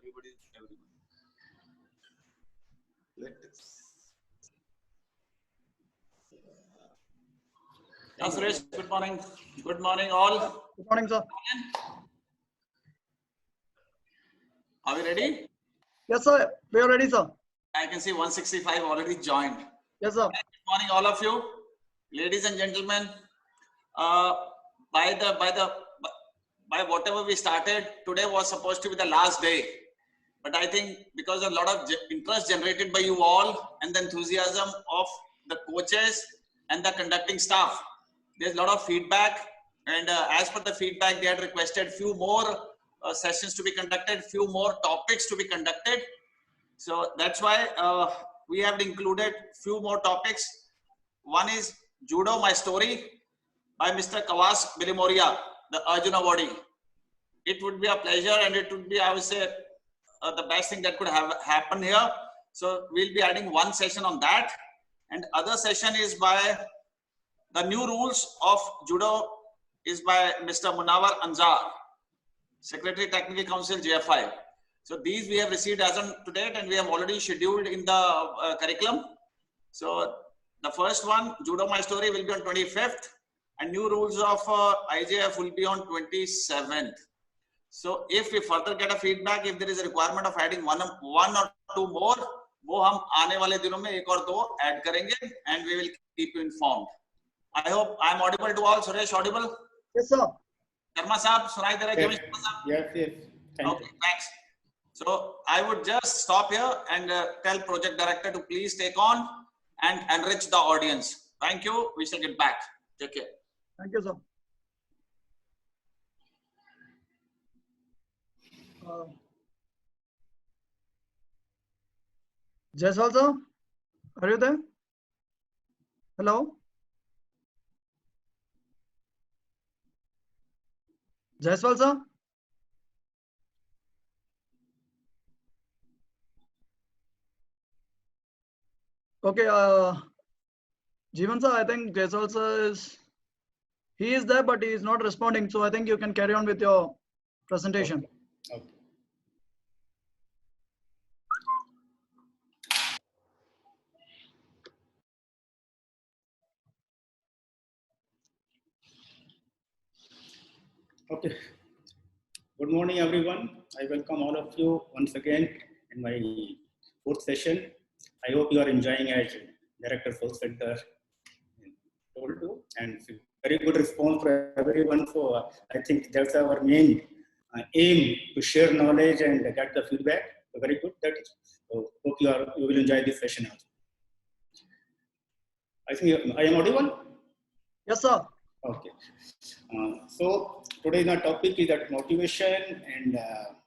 everybody. Let us. Yeah, Suresh, good morning. Good morning, all. Good morning, sir. Are we ready? Yes, sir. We are ready, sir. I can see 165 already joined. Yes, sir. Good morning, all of you, ladies and gentlemen. By whatever we started, today was supposed to be the last day. But I think because of a lot of interest generated by you all and the enthusiasm of the coaches and the conducting staff, there's a lot of feedback. And as per the feedback, they had requested few more sessions to be conducted, few more topics to be conducted. So that's why we have included few more topics. One is Judo, My Story by Mr. Kawas Bilimoria, the Arjuna Awardee. It would be a pleasure and it would be, I would say, the best thing that could have happened here. So we'll be adding one session on that. And other session is by the new rules of Judo is by Mr. Munawar Anzar, Secretary Technical Council, JFI. So these we have received as on to date and we have already scheduled in the curriculum. So the first one, Judo My Story, will be on 25th and new rules of IJF will be on 27th. So if we further get a feedback, if there is a requirement of adding one or two more, वो हम आने वाले दिनों में एक और दो add करेंगे and we will keep you informed. I hope I am audible to all. Suresh, audible? Yes, sir. Sharma Saab, सुनाई दे रहा है क्या Sharma Saab? Yes, yes. Okay, thanks. So I would just stop here and tell project director to please take on and enrich the audience. Thank you. We shall get back. Take care. Thank you, sir. Jaiswal, sir, are you there? Hello? Jaiswal, sir? Okay, Jeevan, sir, I think Jaiswal, sir, he is there, but he is not responding. So I think you can carry on with your presentation. Okay. Okay. Good morning, everyone. I welcome all of you once again in my fourth session. I hope you are enjoying as Director Soul Center told you, and very good response for everyone. So I think that's our main aim, to share knowledge and get the feedback. So very good. That is. So hope you will enjoy this session also. I think I am audible. Yes, sir. Okay. So today's topic is that motivation and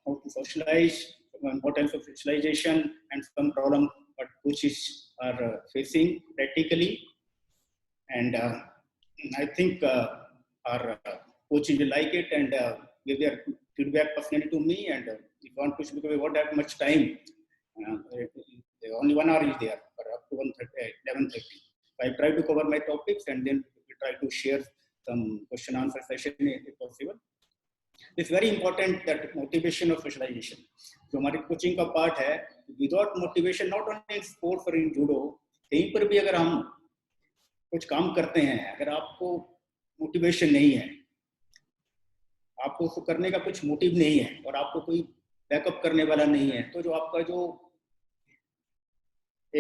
how to socialize, what types of socialization and some problem what coaches are facing practically. And I think our coaches will like it and give their feedback personally to me. And if one coach, because we won't have much time, only 1 hour is there for up to 11:30. I try to cover my topics and then we try to share some question answer session if possible. It's very important that motivation of socialization. जो हमारी coaching का part है, without motivation, not only in sports or in judo, कहीं पर भी अगर हम कुछ काम करते हैं, अगर आपको मोटिवेशन नहीं है, आपको उसको करने का कुछ मोटिव नहीं है और आपको कोई बैकअप करने वाला नहीं है, तो जो आपका जो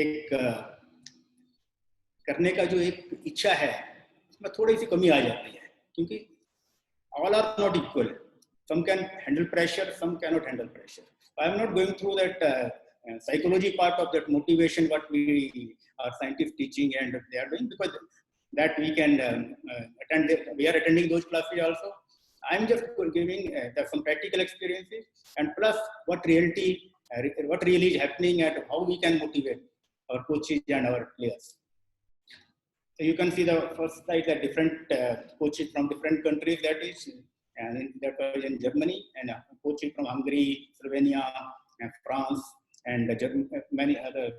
एक करने का जो एक इच्छा है उसमें थोड़ी सी कमी आ जाती है, क्योंकि all are not equal. Some can handle pressure, some cannot handle pressure. I am not going through that psychology part of that motivation what we are scientists teaching and they are doing, because that we can attend. We are attending those classes also. I am just giving some practical experiences and plus what really is happening and how we can motivate our coaches and our players. So you can see the first slide that different coaches from different countries, that is, and that was in Germany, and coaches from Hungary, Slovenia, and France, and many other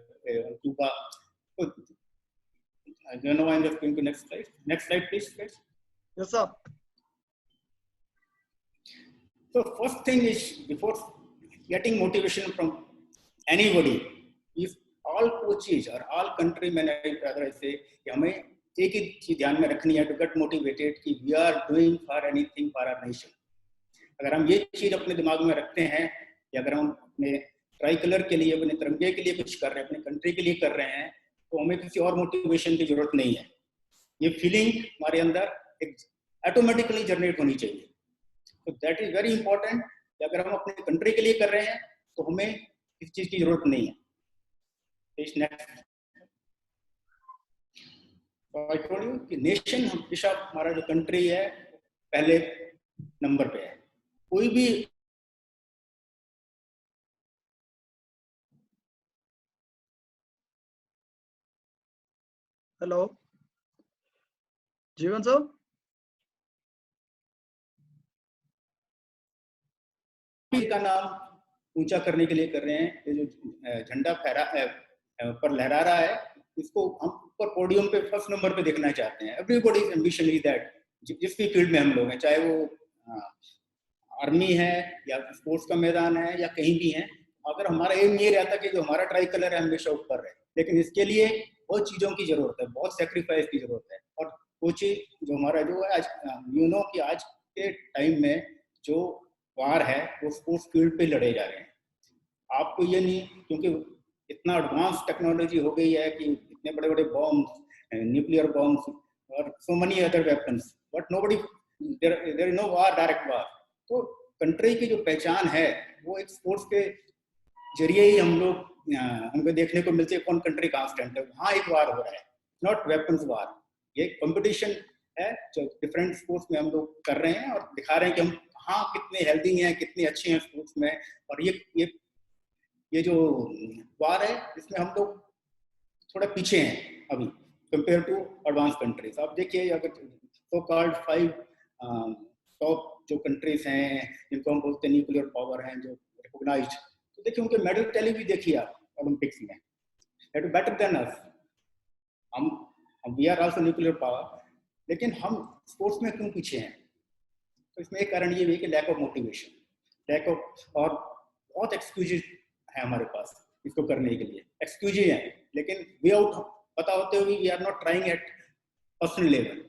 Cuba. So, I don't know. I'm just going to next slide. Next slide, please. Yes, sir. So first thing is, before getting motivation from anybody. If all coaches or all countrymen, rather I say, कि हमें एक ही चीज ध्यान में रखनी है, to get motivated कि we are doing for anything for our nation. अगर हम ये चीज अपने दिमाग में रखते हैं कि अगर हम अपने ट्राई कलर के लिए, अपने तिरंगे के लिए कुछ कर रहे हैं, अपने कंट्री के लिए कर रहे हैं, तो हमें किसी और मोटिवेशन की जरूरत नहीं है. ये फीलिंग हमारे अंदर ऑटोमेटिकली जनरेट होनी चाहिए. तो दैट इज वेरी इंपॉर्टेंट. अगर हम अपने कंट्री के लिए कर रहे हैं तो हमें किसी चीज की जरूरत नहीं है. नेक्स्ट, आई टोल्ड यू कि नेशन हमेशा, हमारा जो कंट्री है पहले नंबर पे है. कोई भी हेलो जीवन सर, का नाम ऊंचा करने के लिए कर रहे हैं. ये जो झंडा पर लहरा रहा है, इसको हम ऊपर पोडियम पे फर्स्ट नंबर पे देखना चाहते हैं. Everybody's ambition is that. जिस भी फील्ड में हम लोग हैं, चाहे वो आर्मी है या स्पोर्ट्स का मैदान है या कहीं भी है, अगर हमारा एम ये रहता कि जो हमारा ट्राई कलर है हमेशा ऊपर रहे. लेकिन इसके लिए बहुत चीजों की जरूरत है, बहुत सेक्रीफाइस की जरूरत है. और कोचिंग जो हमारा जो है आज, यू नो कि आज के टाइम में जो वार है वो स्पोर्ट्स फील्ड पे लड़े जा रहे हैं. आपको ये नहीं, क्योंकि इतना एडवांस टेक्नोलॉजी हो गई है कि इतने बड़े बड़े बॉम्ब्स, न्यूक्लियर बॉम्ब्स और so many other weapons, but nobody, there is no war, direct war. तो कंट्री की जो पहचान है वो एक स्पोर्ट्स के जरिए ही हमको देखने को मिलती है. कौन कंट्री कहाँ स्टैंड है, वहाँ एक वार हो रहा है, नॉट वेपन्स वार. ये कंपटीशन है जो डिफरेंट स्पोर्ट्स में हम लोग कर रहे हैं और दिखा रहे हैं कि हम हाँ कितने हेल्दी हैं, कितने अच्छे हैं स्पोर्ट्स में. और ये जो वार है इसमें हम लोग थोड़ा पीछे हैं अभी कंपेयर टू एडवांस कंट्रीज. आप देखिए, अगर सो कॉल्ड 5 टॉप जो कंट्रीज हैं जिनको हम बोलते हैं न्यूक्लियर पावर हैं, जो रिकॉग्नाइज्ड, तो देखिए उनके मेडल टैली भी देखिए आप ओलंपिक्स में, that is better than us. हम we are also nuclear power, लेकिन हम स्पोर्ट्स में क्यों पीछे हैं? तो इसमें एक कारण ये भी है कि lack of motivation, lack of, और बहुत एक्सक्यूजेज है हमारे पास इसको करने के लिए. एक्सक्यूजेज हैं, लेकिन वे आउट पता होते हुए we are not trying at personal level.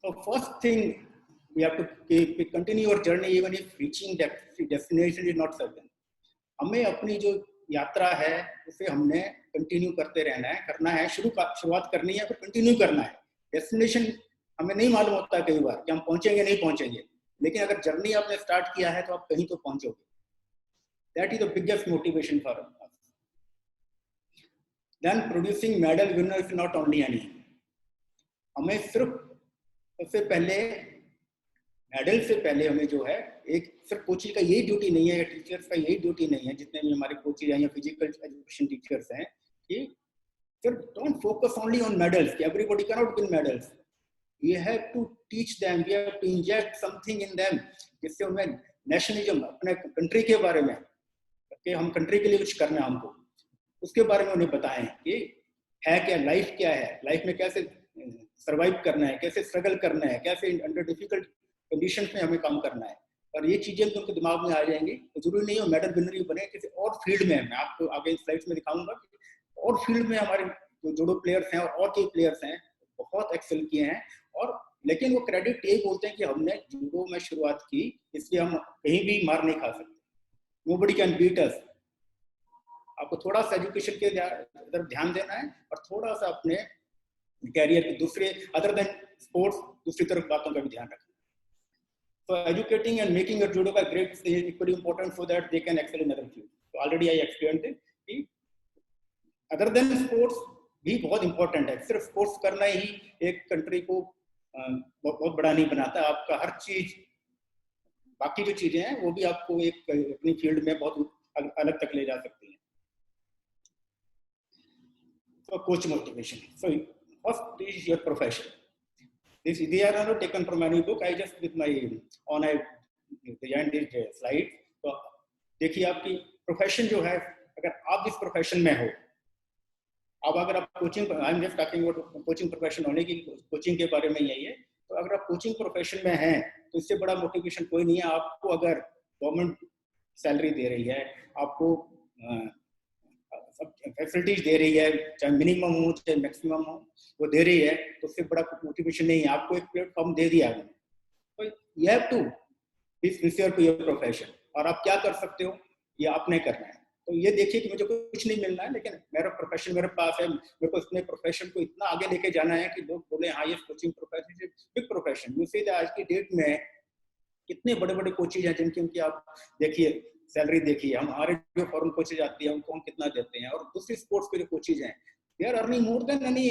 So first thing we have to continue your journey even if reaching that destination is not certain. हमें अपनी जो यात्रा है उसे हमने कंटिन्यू करते रहना है, करना है, शुरुआत करनी है, फिर कंटिन्यू करना है. डेस्टिनेशन हमें नहीं मालूम होता कई बार कि हम पहुंचेंगे नहीं पहुंचेंगे, लेकिन अगर जर्नी आपने स्टार्ट किया है तो आप कहीं तो पहुंचोगे. That is the biggest motivation for us. Then producing medal winner is not only any. हमें सिर्फ सबसे पहले मेडल से पहले हमें जो है, एक सिर्फ कोचिंग का यही ड्यूटी नहीं है, टीचर्स का यही ड्यूटी नहीं है, जितने भी हमारे कोचेज हैं या फिजिकल एजुकेशन टीचर्स हैं, कि सिर्फ don't focus only on medals. Everybody can not win medals. We have to teach them, we have to inject something in them, जिससे उन्हें नेशनलिज्म, अपने कंट्री के बारे में, कि हम कंट्री के लिए कुछ करना है हमको, उसके बारे में उन्हें बताएं कि है क्या, लाइफ क्या है, लाइफ में कैसे सर्वाइव करना है, कैसे स्ट्रगल करना है, कैसे अंडर डिफिकल्ट कंडीशंस में हमें काम करना है. और ये चीजें तो उनके दिमाग में आ जाएंगी. तो जरूरी नहीं हो मेडल विनर ही बने, किसी और फील्ड में, मैं आपको आगे स्लाइड्स में दिखाऊंगा, और फील्ड में हमारे जो जूडो प्लेयर्स हैं और कई प्लेयर्स हैं बहुत एक्सेल किए हैं. और लेकिन वो क्रेडिट यही बोलते हैं कि हमने जूडो में शुरुआत की, इसलिए हम कहीं भी मार नहीं खा सकते. Nobody can beat us. आपको थोड़ा सा एजुकेशन के तरफ ध्यान देना है और थोड़ा सा अपने कैरियर के दूसरे अदर देन स्पोर्ट्स दूसरी तरफ बातों का भी ध्यान रखना. So educating and making your judoka great is equally important so that they can excel in other fields. So already I explained it कि other than sports भी बहुत important है. सिर्फ स्पोर्ट्स करना ही एक कंट्री को बहुत बड़ा नहीं बनाता. आपका हर चीज, बाकी जो चीजें हैं वो भी आपको एक अपनी फील्ड में बहुत अलग तक ले जा सकती हैं. So coach motivation. So first is your profession. They are not taken from any book. I just with my on I designed this slide. तो देखिए आपकी प्रोफेशन जो है, अगर आप इस प्रोफेशन में हो, अब अगर आप coaching, I am just talking about coaching profession होने की, कोचिंग के बारे में यही है. तो अगर आप कोचिंग प्रोफेशन में हैं तो इससे बड़ा मोटिवेशन कोई नहीं है. आपको अगर गवर्नमेंट सैलरी दे रही है, आपको फैसिलिटीज दे रही है, चाहे मिनिमम हो चाहे मैक्सिमम हो, वो दे रही है, तो उससे बड़ा मोटिवेशन नहीं है। आपको एक प्लेटफॉर्म दे दिया है, तो you have to be sincere to your profession, और आप क्या कर सकते हो ये आपने करना है। तो ये देखिए कि मुझे कुछ नहीं मिलना है, लेकिन मेरा प्रोफेशन मेरे पास है, मेरे को अपने प्रोफेशन को इतना आगे लेके जाना है कि लोग बोले हाँ ये coaching profession is big profession. You see आज की डेट में कितने बड़े बड़े कोचेज हैं जिनकी उनकी आप देखिए सैलरी देखिए, हमारे जो फॉरेन कोचेज आती है उनको हम कितना देते हैं, और दूसरी स्पोर्ट्स के जो कोचेज हैं they are earning more than any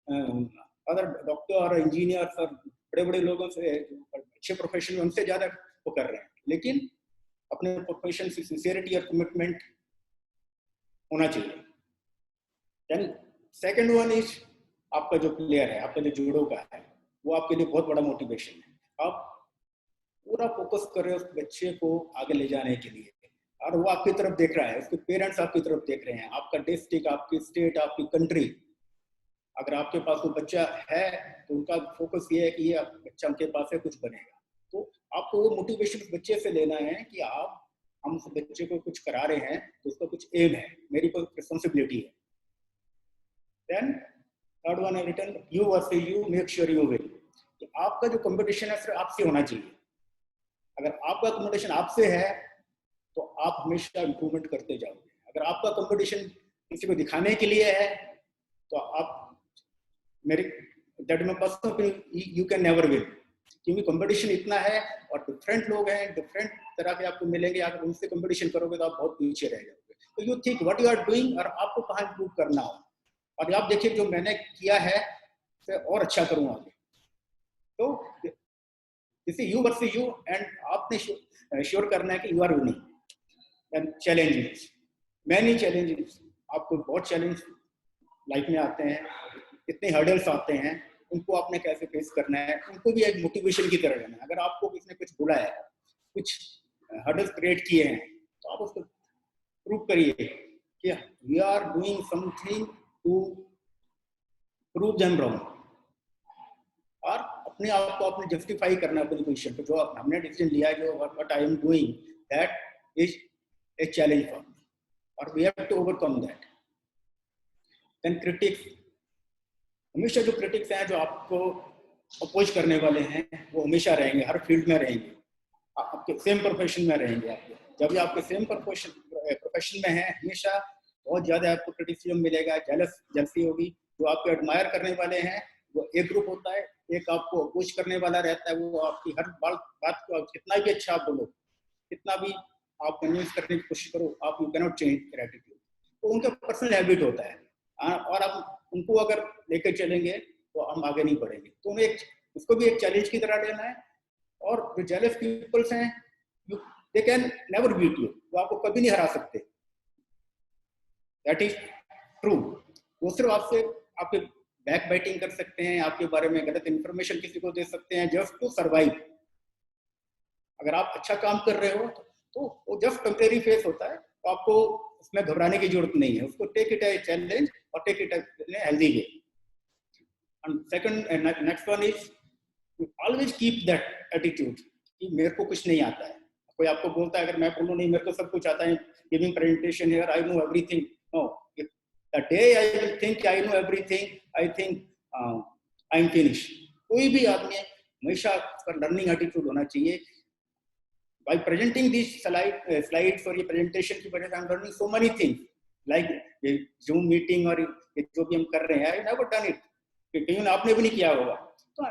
other doctor और इंजीनियर और बड़े बड़े लोगों से, अच्छे प्रोफेशन में उनसे ज्यादा वो कर रहे हैं। लेकिन अपने प्रोफेशन से सिंसियरिटी और कमिटमेंट होना चाहिए। देन सेकंड वन इज आपका जो प्लेयर है, आपका जो जूडो का है, वो आपके लिए बहुत बड़ा मोटिवेशन है। आप पूरा फोकस कर रहे हो उस बच्चे को आगे ले जाने के लिए, और वो आपकी तरफ देख रहा है, उसके पेरेंट्स आपकी तरफ देख रहे हैं, आपका डिस्ट्रिक्ट, आपकी स्टेट, आपकी कंट्री, अगर आपके पास वो बच्चा है तो उनका फोकस ये है कि ये बच्चा उनके पास है, कुछ बनेगा। तो आपको वो मोटिवेशन उस बच्चे से लेना है कि आप, हम उस बच्चे को कुछ करा रहे हैं तो उसका कुछ एम है, मेरी कोई रिस्पॉन्सिबिलिटी है। देन थर्ड वन है return you versus you, make sure you will. आपका जो कंपटीशन है सिर्फ आपसे होना चाहिए। अगर आपका कंपटीशन आपसे है तो आप हमेशा इंप्रूवमेंट करते जाओगे। अगर आपका कंपटीशन किसी को दिखाने के लिए है तो आप, मेरे दैट में personal, you can never win, क्योंकि कंपटीशन इतना है और डिफरेंट लोग हैं, डिफरेंट तरह के आपको मिलेंगे। अगर उनसे कंपटीशन करोगे तो आप बहुत पीछे रह जाओगे। तो you think what you are doing और आपको कहाँ इंप्रूव करना हो, और आप देखिए जो मैंने किया है उसे और अच्छा करूँ आगे। तो जैसे यू वर्सेस यू, एंड आपने श्योर करना है कि you are winning. And challenges, many challenges, आपको बहुत चैलेंज लाइफ में आते हैं, इतने हर्डल्स आते हैं, उनको आपने कैसे फेस करना है, उनको भी एक मोटिवेशन की तरह लेना है। अगर आपको किसी ने कुछ बोला है, कुछ हर्डल्स क्रिएट किए हैं, तो आप उसको प्रूव करिए कि we are doing something to prove them wrong, और अपने आप को आपने जस्टिफाई करना है अपनी पोजीशन पे। जो हमने डिसीजन लिया है, जो what I am doing, that is a challenge for me, और we have to overcome that. Then critics, हमेशा जो क्रिटिक्स हैं, जो आपको अपोज करने वाले हैं, वो हमेशा रहेंगे, हर फील्ड में रहेंगे, आपके सेम प्रोफेशन में रहेंगे। आपके जब भी आपके सेम प्रोफेशन में है, हमेशा बहुत ज्यादा आपको क्रिटिसिज्म मिलेगा, जेलसी होगी। जो आपको एडमायर करने वाले हैं वो एक ग्रुप होता है, एक आपको अपोज करने वाला रहता है, वो आपकी हर बात को कितना भी अच्छा आप बोलो, कितना भी आप कन्विंस करने की कोशिश करो, आप you cannot change their attitude. तो उनका पर्सनल हैबिट होता है, और आप उनको अगर लेकर चलेंगे तो हम आगे नहीं बढ़ेंगे। तो उन्हें उसको भी एक चैलेंज की तरह लेना है। और जो जेलस पीपल्स हैं, they can never beat you, वो आपको कभी नहीं हरा सकते, दैट इज ट्रू। वो सिर्फ आपसे आपके बैक बाइटिंग कर सकते हैं, आपके बारे में गलत इंफॉर्मेशन किसी को दे सकते हैं, जस्ट टू सर्वाइव। अगर आप अच्छा काम कर रहे हो तो वो जस्ट टेम्परेरी फेस होता है, तो आपको उसमें घबराने की जरूरत नहीं है। उसको टेक इट एज चैलेंज और take it as healthy way. And second, next one is always keep that attitude कि मेरे को कुछ नहीं आता है। कोई आपको बोलता है, अगर मैं बोलूं नहीं मेरे को सब कुछ आता है, giving presentation here, I know everything, no, the day I will think I know everything, I think I am finish. कोई भी आदमी हमेशा पर लर्निंग एटीट्यूड होना चाहिए। By presenting these slides or ये presentation की वजह से I'm learning so many things, like ये Zoom meeting और ये जो भी हम कर रहे हैं, I never done it, कहीं आपने भी नहीं किया होगा। तो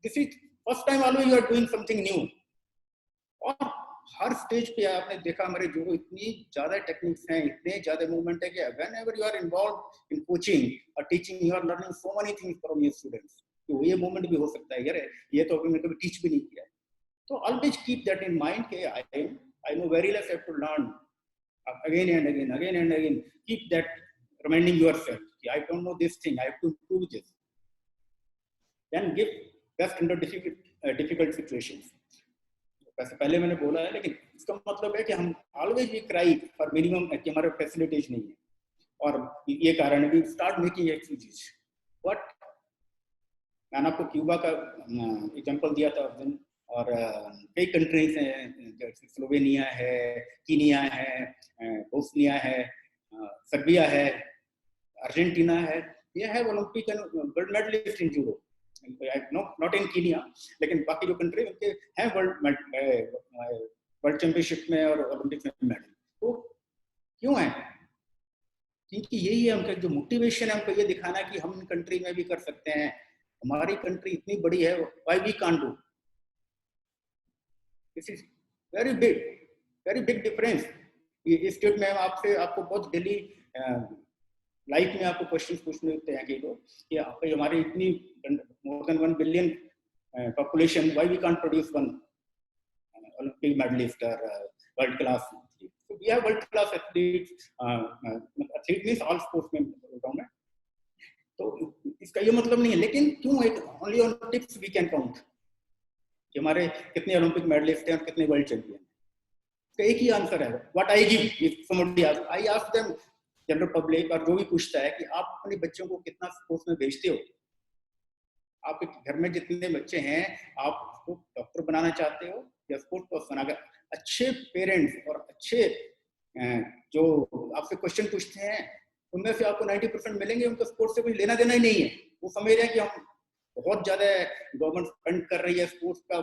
this is first time always you are doing something new। और हर स्टेज पे आपने देखा हमारे जो इतनी ज्यादा टेक्निक्स हैं, इतने ज्यादा मूवमेंट है कि whenever you are involved in coaching or teaching, you are learning so many things from your students। तो ये मूवमेंट भी हो सकता है, यार ये तो अभी मैं कभी टीच भी नहीं किया है। So always keep that in mind कि I know very less, I have to learn again and again. Keep that reminding yourself कि I don't know this thing, I have to improve this. Then give best under difficult situations। वैसे पहले मैंने बोला है, लेकिन इसका मतलब है कि हम always we cry for minimum कि हमारे फैसिलिटीज नहीं है, और ये कारण है we start making excuses। What मैंने आपको क्यूबा का एग्जांपल दिया था, और कई कंट्रीज हैं, जैसे स्लोवेनिया है, कीनिया है, बोस्निया है, सर्बिया है, अर्जेंटीना है, ये है Olympic and world medallist in judo, not in Kenya, लेकिन बाकी जो कंट्री उनके हैं वर्ल्ड चैंपियनशिप में और ओलंपिक में मेडल। तो क्यों है? क्योंकि यही है उनका जो मोटिवेशन है, उनको ये दिखाना कि हम कंट्री में भी कर सकते हैं, हमारी कंट्री इतनी बड़ी है, why we can't do. This is very big difference. इस स्टेट में आपको बहुत डेली लाइफ में आपको क्वेश्चन पूछने होते हैं कि लोग कि हमारी इतनी more than 1 billion population, why we can't produce one Olympic medallist और world class. So we have world class athletes, athlete means all sportsmen around. तो इसका ये मतलब नहीं है, लेकिन क्यों एक only on tips we can count कि हमारे कितने ओलंपिक मेडलिस्ट हैं और कितने वर्ल्ड चैंपियन हैं। इसका एक ही आंसर है, what I give if somebody ask, I ask them, general public और जो भी पूछता है कि आप अपने बच्चों को कितना स्पोर्ट्स में भेजते हो। आपके घर में जितने बच्चे हैं, आप उसको डॉक्टर बनाना चाहते हो या स्पोर्ट्स पर्सन? अगर अच्छे पेरेंट्स और अच्छे जो आपसे क्वेश्चन पूछते हैं, उनमें से आपको 90% मिलेंगे उनको स्पोर्ट्स से कोई लेना देना ही नहीं है। वो समझ रहे हैं कि हम बहुत ज्यादा गवर्नमेंट फंड कर रही है स्पोर्ट्स का।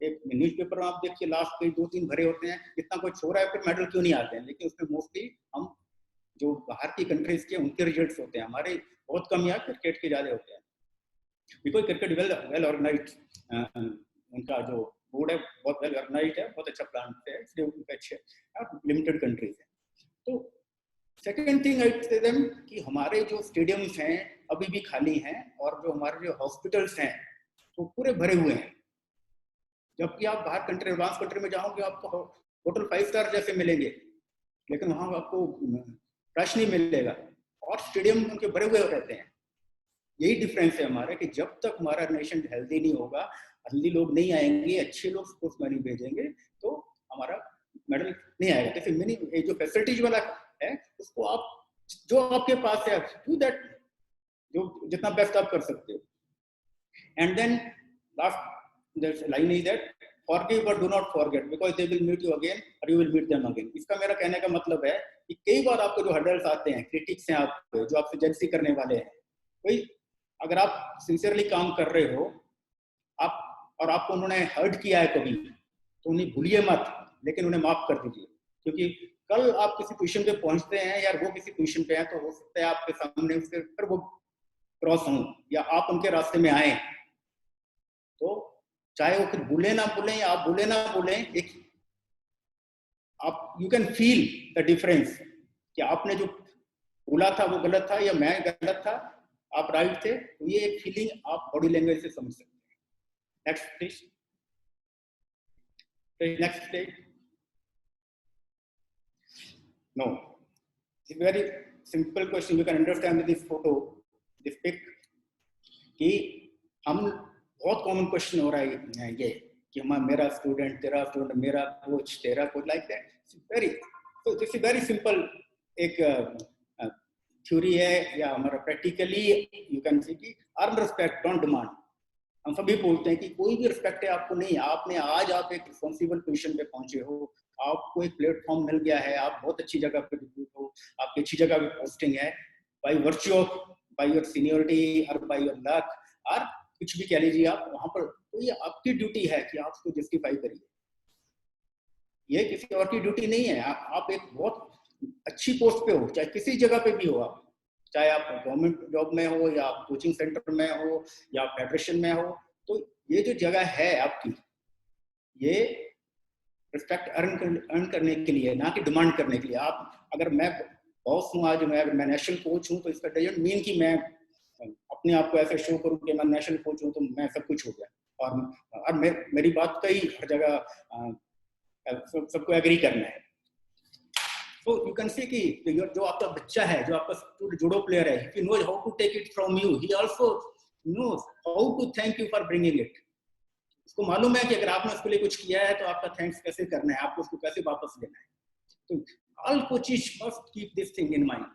एक न्यूज़पेपर में आप देखिए, लास्ट पेज 2-3 भरे होते हैं, इतना कुछ हो रहा है, फिर मेडल क्यों नहीं आते हैं? लेकिन उसमें मोस्टली हम जो बाहर की कंट्रीज के उनके रिजल्ट्स होते हैं, हमारे बहुत कम यहाँ क्रिकेट के ज्यादा होते हैं। बिकॉज क्रिकेट वेल ऑर्गेनाइज्ड, उनका जो बोर्ड है बहुत वेल ऑर्गेनाइज्ड है, बहुत अच्छा प्लान है, इसलिए उनके अच्छे लिमिटेड कंट्रीज है। तो सेकेंड थिंग आई से देम कि हमारे जो स्टेडियम्स हैं अभी भी खाली हैं, और जो हमारे जो हॉस्पिटल्स हैं वो पूरे भरे हुए हैं। जबकि आप बाहर कंट्री, एडवांस कंट्री में जाओगे, आपको होटल 5 स्टार जैसे मिलेंगे, लेकिन वहां आपको रश नहीं मिलेगा और स्टेडियम उनके भरे हुए रहते हैं। यही डिफरेंस है हमारा कि जब तक हमारा नेशन हेल्दी नहीं होगा, हेल्दी लोग नहीं आएंगे, अच्छे लोग स्पोर्ट्स में नहीं भेजेंगे, तो हमारा मेडल नहीं आएगा। जैसे मिनी जो फैसिलिटीज वाला है, उसको आप जो आपके पास है डू दैट, जो जितना बेस्ट आप कर सकते हो। And then last line is that forgive but do not forget because they will meet you again or you will meet them again। इसका मेरा कहने का मतलब है कि कई बार आपको जो हर्डल्स आते हैं, क्रिटिक्स हैं आपको, जो आपसे जेलसी करने वाले हैं, कोई अगर आप सिंसियरली काम कर रहे हो आप और आपको उन्होंने हर्ट किया है कभी, तो उन्हें भूलिए मत, लेकिन उन्हें माफ कर दीजिए। क्योंकि कल आप किसी पोजीशन पे पहुंचते हैं या वो किसी पोजीशन पे हैं, तो हो सकता है आपके सामने उसके फिर वो क्रॉस हों या आप उनके रास्ते में आए। तो चाहे वो फिर भूले ना भूलें या आप भूले ना भूलें, एक आप you can feel the difference कि आपने जो बोला था वो गलत था या मैं गलत था, आप राइट थे। तो ये एक फीलिंग आप बॉडी लैंग्वेज से समझ सकते हैं। Next please, next stage. No, it's very simple question, you can understand with this photo, this pic, कि हम बहुत कॉमन क्वेश्चन हो रहा है ये कि मेरा स्टूडेंट, तेरा स्टूडेंट, मेरा कोच, तेरा कोच, लाइक दैट। वेरी तो दिस इज वेरी सिंपल एक थ्योरी है, या हमारा प्रैक्टिकली यू कैन सी कि अर्न रिस्पेक्ट डोंट डिमांड। हम सभी बोलते हैं कि कोई भी रिस्पेक्ट है आपको नहीं, आपने आज आप एक रिस्पॉन्सिबल पोजीशन पे पहुंचे हो, आपको एक प्लेटफॉर्म मिल गया है, आप बहुत अच्छी जगह पे हो, आपकी अच्छी जगह पे पोस्टिंग है, by virtue of by your seniority और बाय योर लक और कुछ भी कह लीजिए आप वहां पर, तो ये आपकी ड्यूटी है कि आप उसको जस्टिफाई करिए। ये किसी और की ड्यूटी नहीं है। आप एक बहुत अच्छी पोस्ट पे हो, चाहे किसी जगह पे भी हो, आप चाहे आप गवर्नमेंट जॉब में हो या आप कोचिंग सेंटर में हो या फेडरेशन में हो, तो ये जो जगह है आपकी, ये रिस्पेक्ट अर्न करने के लिए, ना कि डिमांड करने के लिए। आप अगर मैं बॉस हूँ आज, मैं नेशनल कोच हूँ, तो इसका डजंट मीन कि मैं अपने आप को ऐसे शो करूं कि मैं नेशनल कोच हूं तो मैं सब कुछ हो गया। और मेरी बात का ही हर जगह सबको एग्री करना है। तो यू कैन सी कि जो आपका बच्चा है, जो आपका जूडो प्लेयर है, he knows how to take it from you, he also knows how to thank you for bringing it। उसको मालूम है कि अगर आपने उसके लिए कुछ किया है तो आपका थैंक्स कैसे करना है, आपको उसको कैसे वापस लेना है। तो all coaches must keep this thing in mind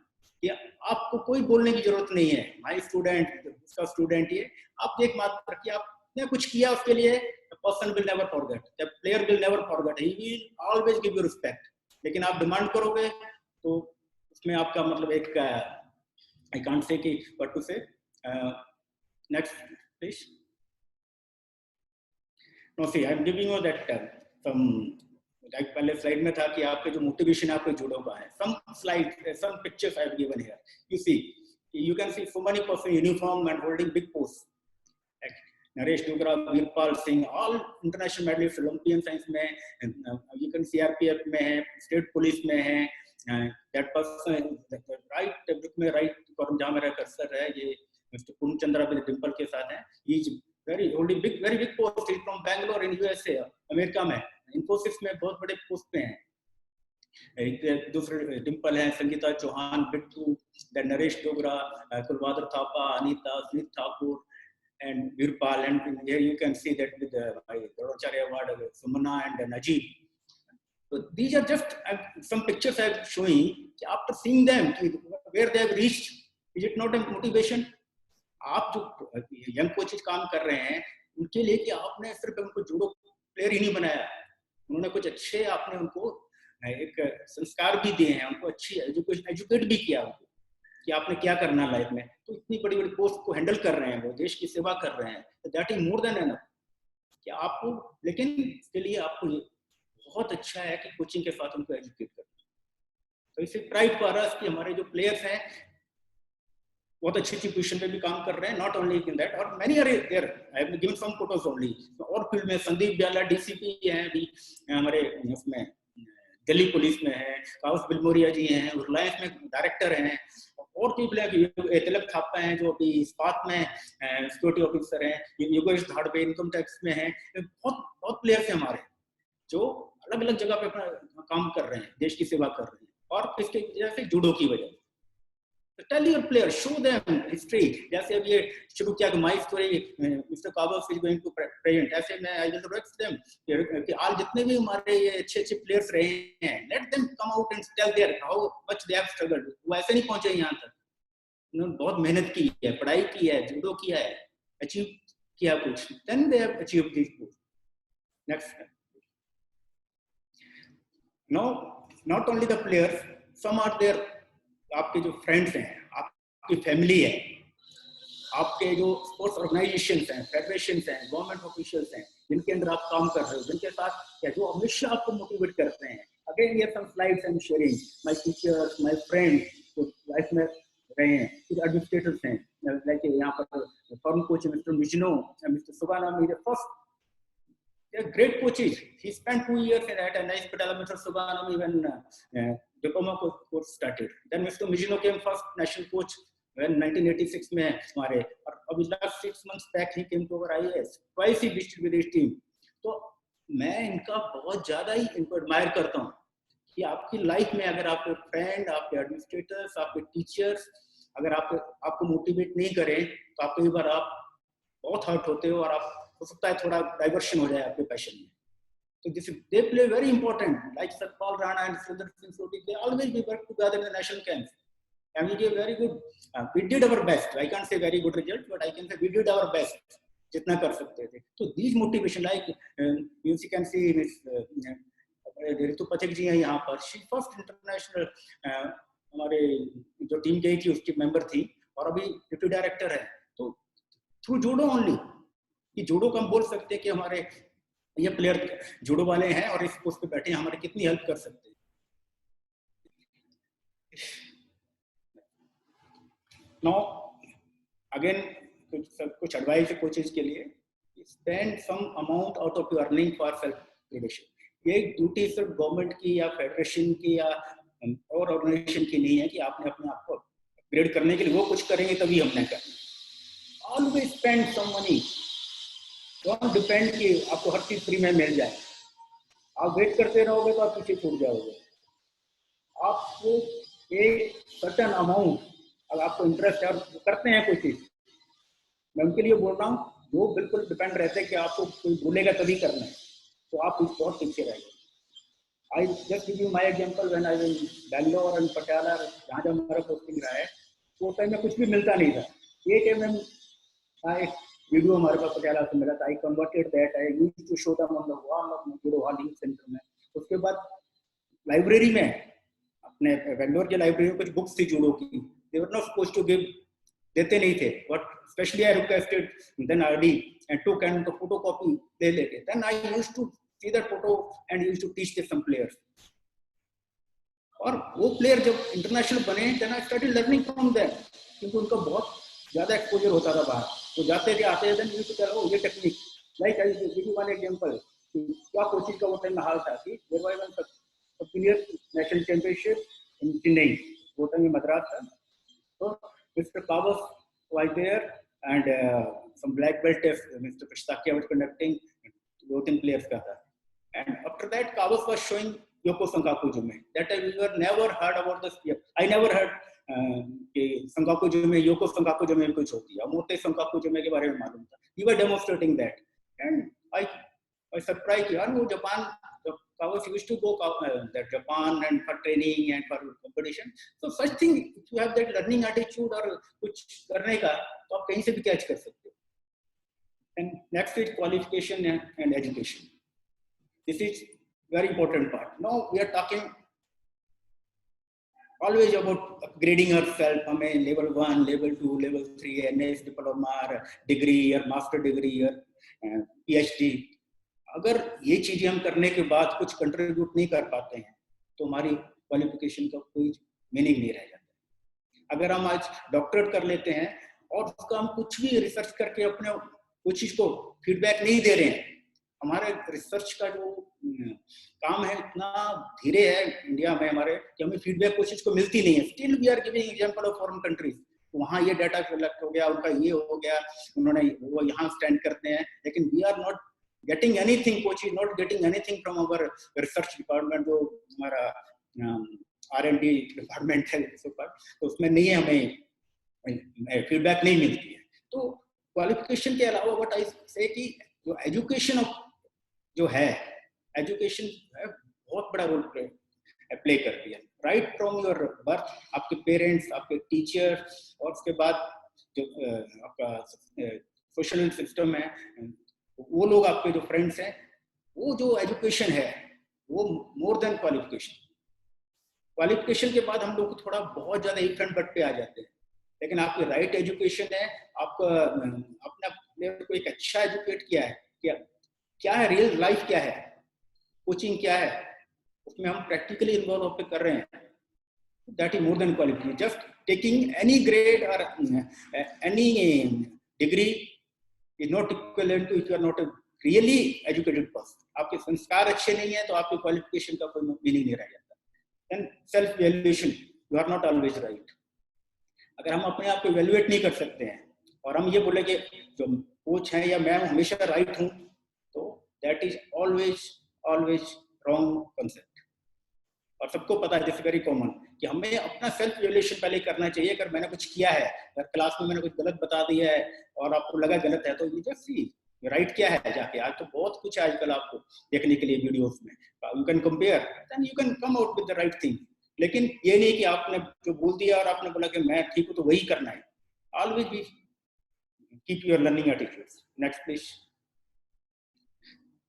कि आपको कोई बोलने की जरूरत नहीं है, माय स्टूडेंट, उसका स्टूडेंट, ये आप एक बात रखिए, आपने कुछ किया उसके लिए, person will never forget, the player will never forget, he will always give you respect. लेकिन आप डिमांड करोगे तो उसमें आपका मतलब एक I can't say कि what to say. Next please. No, see, I'm giving you that some, like पहले slide में था कि आपके जो motivation आपके जुड़ो का है. Some slides, some pictures I have given here. You see, you can see so many persons in uniform and holding big posts. Like Naresh Dogra, Virpal Singh, all international medalists, Olympian science में, you can CRPF में है, state police में है. That person, right, में right corner जहाँ मेरा cursor है, ये Mr. Purn Chandra भी डिंपल के साथ है. He is very holding big, very big post. He's from Bangalore in USA, America में. Infosys में बहुत बड़े पोस्ट पे हैं. एक दूसरे डिंपल हैं, Sangeeta Chauhan, Bittu, then Naresh Dogra, Kulwader Thapa, Anita, Smith Thakur, and Virpal. And here you can see that with the Dronacharya Award, Sumana and Najib. So these are just some pictures I'm showing. After seeing them, where they have reached, is it not a motivation? आप जो young coaches काम कर रहे हैं उनके लिए कि आपने सिर्फ उनको जूडो प्लेयर ही नहीं बनाया, उन्होंने कुछ अच्छे आपने उनको एक संस्कार भी दिए हैं, उनको अच्छी एजुकेशन एजुकेट भी किया उनको कि आपने क्या करना लाइफ में. तो इतनी बड़ी बड़ी पोस्ट को हैंडल कर रहे हैं, वो देश की सेवा कर रहे हैं. That is more than enough कि आपको, लेकिन इसके लिए आपको बहुत अच्छा है कि कोचिंग के साथ उनको एजुकेट करना. तो इससे प्राइड फॉर अस कि हमारे जो प्लेयर्स हैं बहुत अच्छी अच्छी पोजीशन पे भी काम कर रहे हैं. नॉट ओनली इन दैट और many are there. I have given some photos only. और फील्ड में संदीप ब्याला डीसीपी हैं अभी हमारे उसमें दिल्ली पुलिस में है, काउस बिलमोरिया जी हैं, रिलायंस में डायरेक्टर हैं, और तिलक थापा हैं जो अभी इस्पात में सिक्योरिटी ऑफिसर हैं, योगेश धाड़बे इनकम टैक्स में हैं. बहुत बहुत प्लेयर्स हैं हमारे जो अलग अलग जगह पे अपना काम कर रहे हैं, देश की सेवा कर रहे हैं. और इसके जैसे जूडो की वजह से tell your players, show them history. जैसे अब ये शुरू किया कि my story Mr. Kabas is going to present, ऐसे मैं I will direct them कि आज जितने भी हमारे ये अच्छे अच्छे प्लेयर्स रहे हैं, let them come out and tell their how much they have struggled. वो ऐसे नहीं पहुंचे यहाँ तक, उन्होंने बहुत मेहनत की है, पढ़ाई की है, जूडो किया है, अचीव किया कुछ. then they have achieved these goals. Next. Now not only the players, some are there. आपके जो फ्रेंड्स हैं, आपकी फैमिली है, आपके जो स्पोर्ट्स ऑर्गेनाइजेशंस हैं, फेडरेशंस हैं, गवर्नमेंट ऑफिशियल्स हैं, जिनके अंदर आप काम कर रहे हो, जिनके साथ क्या जो हमेशा आपको मोटिवेट करते हैं. Again here some slides I am sharing. My teachers, my friends जो लाइफ में रहे हैं, कुछ एडमिनिस्ट्रेटर्स हैं, लाइक यहाँ पर foreign coach mister Mizuno, mister Suganami, the first they are great coaches. He spent 2 years at a nice Patala, Mr. Suganami, when diploma course started. Then Mr. Mijino came first national coach when 1986 में हमारे, और अभी last 6 months back he came to our IAS. Twice he visited with his team. तो मैं इनका बहुत ज़्यादा ही इनको एडमायर करता हूँ कि आपकी लाइफ में अगर आपके फ्रेंड, आपके एडमिनिस्ट्रेटर्स, आपके टीचर्स अगर आपको मोटिवेट नहीं करें तो आप कई बार आप बहुत हर्ट होते हो और आप हो सकता है थोड़ा डाइवर्शन हो जाए आपके पैशन में. So this is, they play very important. Like Satpal Rana and Sridhar Singh Sodhi, they always we work together in the national camps, and we gave very good. We did our best. I can't say very good result, but I can say we did our best. जितना कर सकते थे. So these motivation, like you can see Miss Ritu पथिक जी हैं यहाँ पर. She first international हमारे जो टीम गई थी उसकी मेंबर थी और अभी डिप्टी डायरेक्टर है. तो थ्रू जूडो ओनली, कि जूडो को हम बोल सकते हैं कि हमारे ये प्लेयर जूडो वाले हैं और इस पोस्ट पे बैठे हैं, हमारी कितनी हेल्प कर सकते हैं. नाउ अगेन कुछ एडवाइस है कोचेज के लिए. Spend some amount out of your earning for self preparation. ये ड्यूटी सिर्फ गवर्नमेंट की या फेडरेशन की या और ऑर्गेनाइजेशन की नहीं है कि आपने अपने आप को अपग्रेड करने के लिए वो कुछ करेंगे तभी हमने करना. Always spend some money. Don't depend कि आपको हर चीज फ्री में मिल जाए. आप वेट करते रहोगे तो आप पीछे छूट जाओगे. आपको एक सर्टेन अमाउंट अगर आपको इंटरेस्ट है और करते हैं कोई चीज, मैं उनके लिए बोल रहा हूँ वो बिल्कुल डिपेंड रहते हैं कि आपको कोई बोलेगा तभी करना है, तो आप बहुत पीछे रहेंगे. I just give you my example. When I in Bangalore and Patiala, जहाँ जहाँ हमारा पोस्टिंग रहा है, वो टाइम में कुछ भी मिलता नहीं था. एक टाइम में वीडियो हमारे पास पटियाला से मिला था, I converted that, I used to show them on the wall of judo hall youth centre में। उसके बाद लाइब्रेरी में, अपने बेंगलोर की लाइब्रेरी में कुछ बुक्स थी जुडो की, they were not supposed to give, देते नहीं थे, but specially I requested then RD and to can the photocopy ले लेके, then I used to see that photo and used to teach some players. और वो player जब international बने, then I started learning from them, क्योंकि उनका बहुत ज्यादा एक्सपोजर होता था बाहर, तो जाते थे आते थे, देन यूज्ड टू टेल, ओ ये technique, like I give you one example, क्या कोचिंग का वो टाइम में हाल था कि there was one senior national championship in Chennai, वो टाइम में मद्रास था, तो Mr. Kavas was there and some black belt Mr. Pishtakia was conducting, 2-3 players का था, and after that Kavas was showing Yoko Sankaku Jume. That time we were never heard about this. I never heard कि Sankaku Jume, Yoko Sankaku Jume कुछ होती है, मोटे Sankaku Jume के बारे में मालूम था. We were demonstrating that, and I surprised यार, वो Japan, Kavas used to go that Japan and for training and for competition. So such thing, if you have that learning attitude और कुछ करने का, तो आप कहीं से भी कैच कर सकते हो. And next is qualification and education. This is very important part. Now we are talking always about upgrading ourselves. हमें level 1, level 2, level 3, NS diploma, degree or master degree or PhD. अगर ये चीजें हम करने के बाद कुछ कंट्रीब्यूट नहीं कर पाते हैं, तो हमारी क्वालिफिकेशन का कोई मीनिंग नहीं रह जाता। अगर हम आज डॉक्टरेट कर लेते हैं और उसका हम कुछ भी रिसर्च करके अपने कुछ चीज को फीडबैक नहीं दे रहे हैं, हमारे रिसर्च का जो काम है इतना धीरे है इंडिया में हमारे, कि हमें फीडबैक कुछ चीज को मिलती नहीं है। Still we are giving example of foreign countries, वहाँ ये डाटा कलेक्ट हो गया, उनका ये हो गया, उन्होंने वो यहाँ स्टैंड करते हैं, लेकिन we are not getting anything, coach is not getting anything from our research department, जो हमारा R&D department है, तो उसमें नहीं है, हमें फीडबैक नहीं मिलती है। तो क्वालिफिकेशन के अलावा व्हाट आई से कि जो एजुकेशन जो है, एजुकेशन है बहुत बड़ा रोल प्ले करती है, राइट फ्रॉम योर बर्थ, आपके पेरेंट्स, आपके टीचर, और उसके बाद जो आपका सोशल सिस्टम है, वो लोग आपके जो फ्रेंड्स हैं, वो जो एजुकेशन है वो मोर देन क्वालिफिकेशन। क्वालिफिकेशन के बाद हम लोग थोड़ा बहुत ज्यादा एक फ्रंट बट पे आ जाते हैं, लेकिन आपकी राइट एजुकेशन है, आपका अपने प्लेयर को एक अच्छा एजुकेट किया है, क्या है रियल लाइफ, क्या है कोचिंग, क्या है उसमें हम प्रैक्टिकली इन्वॉल्व होकर कर रहे हैं, that is more than qualification. Just taking any grade और any degree is not equivalent to if you are not a really educated person. आपके संस्कार अच्छे नहीं है तो आपकी क्वालिफिकेशन का कोई मीनिंग नहीं रह जाता। Then self evaluation, you are not always right. अगर हम अपने आप को इवेल्युएट नहीं कर सकते हैं और हम ये बोले कि जो कोच है या मैं हमेशा राइट हूँ, तो that is always wrong concept. और सबको पता है, दिस वेरी कॉमन, कि हमें अपना सेल्फ इवैल्यूएशन पहले करना चाहिए। अगर मैंने कुछ किया है, अगर क्लास में मैंने कुछ गलत बता दिया है और आपको लगा गलत है, तो यू जस्ट सी राइट क्या है जाके। आज तो बहुत कुछ है आजकल आपको देखने के लिए वीडियोस में, you can compare, then you can come out with the right thing. लेकिन ये नहीं कि आपने जो बोल दिया और आपने बोला कि मैं ठीक हूँ तो वही करना है। Always be keep your learning attitudes. Next please.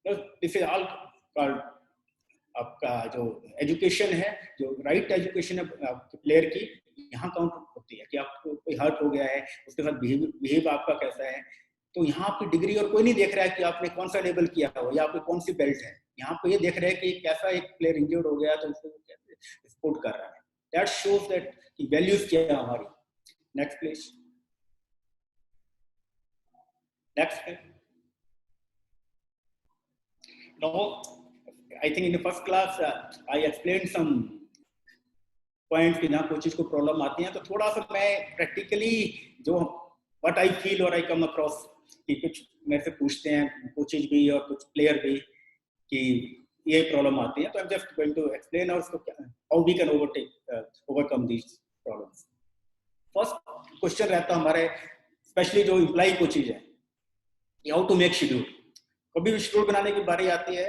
This is all called आपका जो एजुकेशन है, जो राइट एजुकेशन है आपके प्लेयर की, यहाँ काउंट होती है कि आपको कोई हर्ट हो गया है, उसके साथ बिहेव आपका कैसा है। तो यहाँ आपकी डिग्री और कोई नहीं देख रहा है कि आपने कौन सा लेवल किया हो या आपकी कौन सी बेल्ट है। यहाँ पे ये देख रहे हैं कि कैसा एक प्लेयर इंजर्ड हो गया तो उसको कैसे सपोर्ट कर रहा है। दैट शोज दैट कि वैल्यूज क्या है हमारी। Next please. Next. No, I think in the first class I explained some points कि जहाँ कोचेज को प्रॉब्लम आती हैं, तो थोड़ा सा मैं प्रैक्टिकली जो what I feel और I come across कि कुछ मेरे से पूछते हैं कोचेज भी और कुछ प्लेयर भी कि ये प्रॉब्लम आती है, तो I'm just going to explain how we can overcome these problems. First question रहता है हमारे स्पेशली जो एम्प्लॉय कोचेज है, how to make schedule। कभी भी शेड्यूल बनाने की बारी आती है,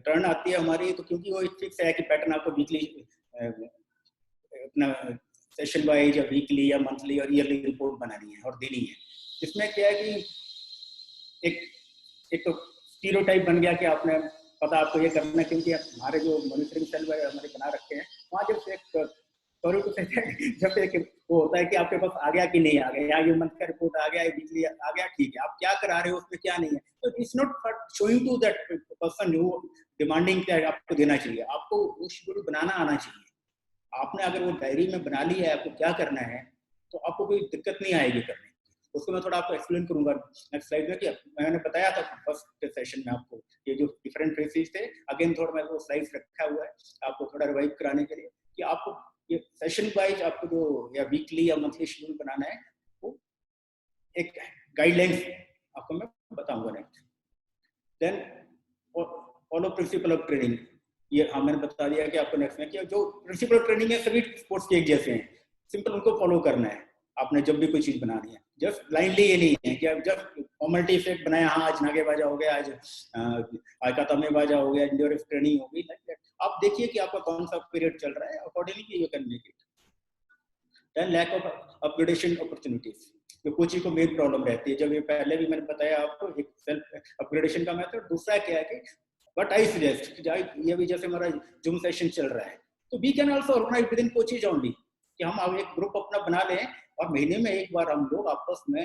टर्न आती है हमारी, तो क्योंकि वो फिक्स है कि पैटर्न आपको वीकली अपना सेशन वाइज या वीकली या मंथली और ईयरली रिपोर्ट बनानी है और देनी है। इसमें क्या है कि एक एक तो स्टीरियोटाइप बन गया कि आपने पता आपको ये करना है, क्योंकि हमारे जो मॉनिटरिंग सेल हमारे बना रखे हैं वहाँ जब एक सॉरी टू से जब एक वो होता है कि आपके पास आ गया कि नहीं आ गया, या ये मंथ का रिपोर्ट आ गया, वीकली आ गया, ठीक है, आप क्या करा रहे हो उसमें क्या नहीं है, तो it's not showing to that person who demanding क्या आपको देना चाहिए, आपको वो शेड्यूल बनाना आना चाहिए। आपने अगर वो डायरी में बना ली है आपको क्या करना है तो आपको कोई दिक्कत नहीं आएगी करने। उसको मैं थोड़ा आपको एक्सप्लेन करूंगा नेक्स्ट स्लाइड में। कि मैंने बताया था फर्स्ट सेशन में आपको ये जो डिफरेंट फेसेस थे, अगेन थोड़ा मैं वो स्लाइड्स रखा हुआ है आपको थोड़ा रिवाइव कराने के लिए कि आपको ये सेशन वाइज आपको जो या वीकली या मंथली शेड्यूल बनाना है वो एक गाइडलाइंस आपको मैं बताऊंगा next. Then follow principle of training, ये मैंने बता दिया कि आपको नेक्स्ट में कि जो प्रिंसिपल ऑफ ट्रेनिंग है सभी स्पोर्ट्स के एक जैसे हैं, सिंपल उनको फॉलो करना है आपने जब भी कोई चीज बनानी है। जस्ट ब्लाइंडली ये नहीं है कि जब फॉर्मेलिटी इफेक्ट बनाया, हाँ आज नागेबाजा हो गया, आज कातमेबाजा हो गया, इंडोर ट्रेनिंग हो गई, लाइक दैट। आप देखिए कि आपका कौन सा पीरियड चल रहा है, accordingly you can make it. Then lack of upgradation opportunities, जो कोचिंग को मेन प्रॉब्लम रहती है। जब ये पहले भी मैंने बताया आपको एक सेल्फ अपग्रेडेशन का मेथड, दूसरा क्या है कि बट आई सजेस्ट ये भी जैसे हमारा जूम सेशन चल रहा है तो we can also organise within coaches only, कि हम एक ग्रुप अपना बना लें और महीने में एक बार हम लोग आपस में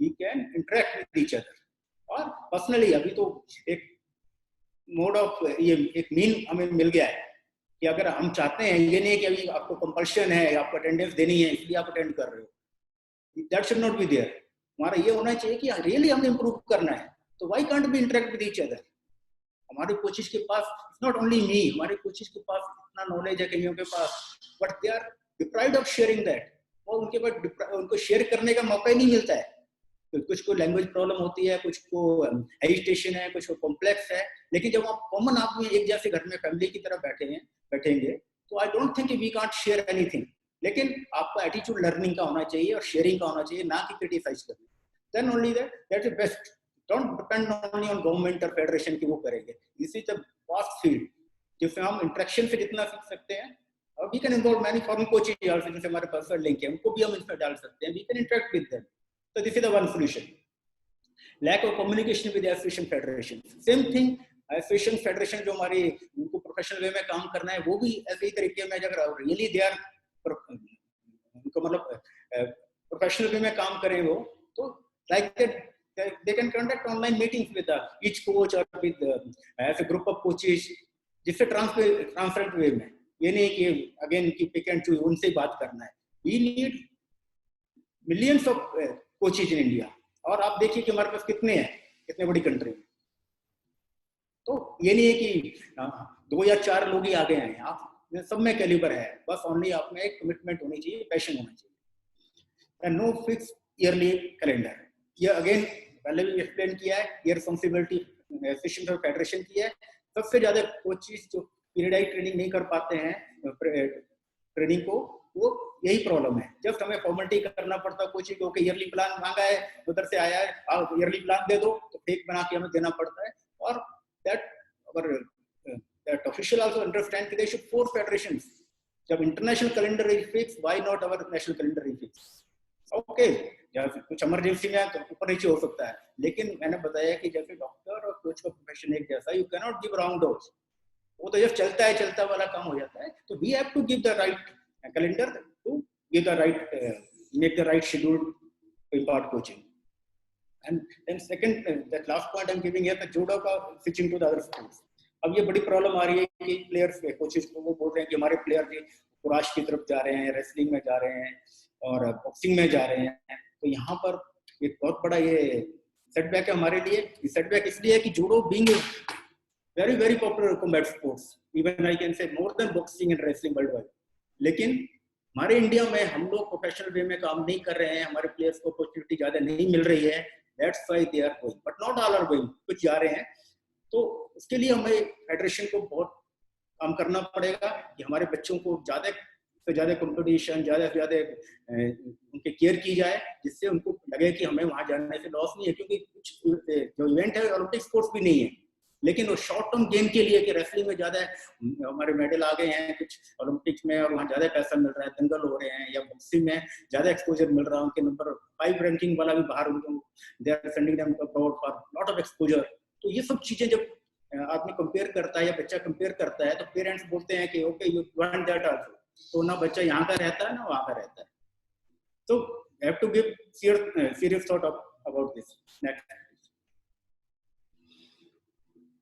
we can interact with each other. और पर्सनली अभी तो एक मोड ऑफ ये एक मीन हमें मिल गया है कि अगर हम चाहते हैं, ये नहीं कि अभी आपको कंपल्शन है, आपको अटेंडेंस देनी है इसलिए आप अटेंड कर रहे हो, that should not be there. हमारा ये होना चाहिए कि रियली हमें इंप्रूव करना है, तो why can't be interact with each other. हमारे कोचिज के पास नॉट ओनली मी, हमारे कोचिज के पास इतना नॉलेज है कईयों के पास, but they are deprived of sharing that. और उनके पास उनको शेयर करने का मौका ही नहीं मिलता है। तो कुछ को लैंग्वेज प्रॉब्लम होती है, कुछ को हेजिटेशन है, कुछ को कॉम्प्लेक्स है, लेकिन जब आप कॉमन आदमी एक जैसे घर में फैमिली की तरह बैठेंगे तो I don't think we can't share anything. लेकिन आपका एटीट्यूड लर्निंग का होना चाहिए और शेयरिंग का होना चाहिए, ना कि क्रिटिसाइज करना। Then only that is best. Don't depend only on government और फेडरेशन की वो करेंगे। This is the vast field जिसमें हम इंटरेक्शन से जितना सीख सकते हैं, और we can involve many foreign coaches also, जैसे हमारे पर्सनल लिंक है उनको भी हम इसमें डाल सकते हैं, we can interact with them. So this is the one solution. Lack of communication with the association federation. Same thing, association federation जो हमारी उनको प्रोफेशनल वे में काम करना है वो भी ऐसे ही तरीके में अगर रियली दे आर उनको मतलब प्रोफेशनल वे में काम करें वो, तो like that they can conduct online meetings with each coach or with as a group of coaches, जिससे ट्रांसपेरेंट वे में, ये नहीं कि अगेन की पिक एंड चूज उनसे बात करना है। We need millions of coaches in India, और आप देखिए कि हमारे पास कितने हैं इतने बड़ी कंट्री में। तो ये नहीं है कि 2 या 4 लोग ही आगे हैं, आप सब में कैलिबर है, बस ओनली आप में एक कमिटमेंट होनी चाहिए, पैशन होना चाहिए। And no fix yearly calendar, ये अगेन पहले भी एक्सप्लेन किया है, ये रिस्पॉन्सिबिलिटी एसोसिएशन ऑफ फेडरेशन की है। सबसे ज्यादा कोचिज जो पीरियडाइज ट्रेनिंग नहीं कर पाते हैं ट्रेनिंग को, वो यही प्रॉब्लम है। जस्ट हमें फॉर्मेलिटी करना पड़ता है कोचिंग को, ईयरली प्लान मांगा है उधर से आया है, आप ईयरली प्लान दे दो, तो फेक बना के हमें देना पड़ता है। और that our that official also understand कि दे शुड फोर्स फेडरेशंस, जब international calendar is fix, why not our national calendar is fix. Okay, जब कुछ इमरजेंसी में तो ऊपर नीचे हो सकता है, लेकिन मैंने बताया कि जैसे डॉक्टर और कोच का प्रोफेशन एक जैसा, you can not give wrong dose, वो तो जब चलता वाला काम हो जाता है। तो we have to give the right calendar to give the right make the right schedule to impart coaching. And then second, that last point I'm giving here, the judo का switching to the other sports. अब ये बड़ी problem आ रही है कि players coaches को वो बोल रहे हैं कि हमारे प्लेयर भी कुराश की तरफ जा रहे हैं, रेसलिंग में जा रहे हैं और बॉक्सिंग में जा रहे हैं। तो यहाँ पर एक बहुत बड़ा ये सेटबैक है हमारे लिए। ये सेटबैक इसलिए है कि judo being very very popular combat sports, even I can say more than boxing and wrestling worldwide, लेकिन हमारे इंडिया में हम लोग प्रोफेशनल वे में काम नहीं कर रहे हैं, हमारे प्लेयर्स को अपॉर्चुनिटी ज्यादा नहीं मिल रही है। That's why they are going, but not all are going, कुछ जा रहे हैं। तो उसके लिए हमें फेडरेशन को बहुत काम करना पड़ेगा कि हमारे बच्चों को ज्यादा से ज्यादा कंपटीशन, ज्यादा से ज्यादा उनके केयर की जाए, जिससे उनको लगे कि हमें वहां जाने से लॉस नहीं है। क्योंकि कुछ जो इवेंट है ओलंपिक स्पोर्ट्स भी नहीं है, लेकिन वो शॉर्ट टर्म गेन के लिए कि रेसलिंग में ज्यादा हमारे मेडल आ गए हैं कुछ ओलंपिक्स में और वहाँ ज्यादा पैसा मिल रहा है, दंगल हो रहे हैं, या बॉक्सिंग में ज्यादा एक्सपोजर मिल रहा है, उनके नंबर 5 रैंकिंग वाला भी बाहर, they are sending them abroad for lot of exposure. तो ये सब चीजें जब आदमी कंपेयर करता है या बच्चा कंपेयर करता है तो पेरेंट्स बोलते हैं कि okay you want that also, तो ना बच्चा यहाँ का रहता है ना वहाँ का रहता है। तो have to give serious thought about this. Next.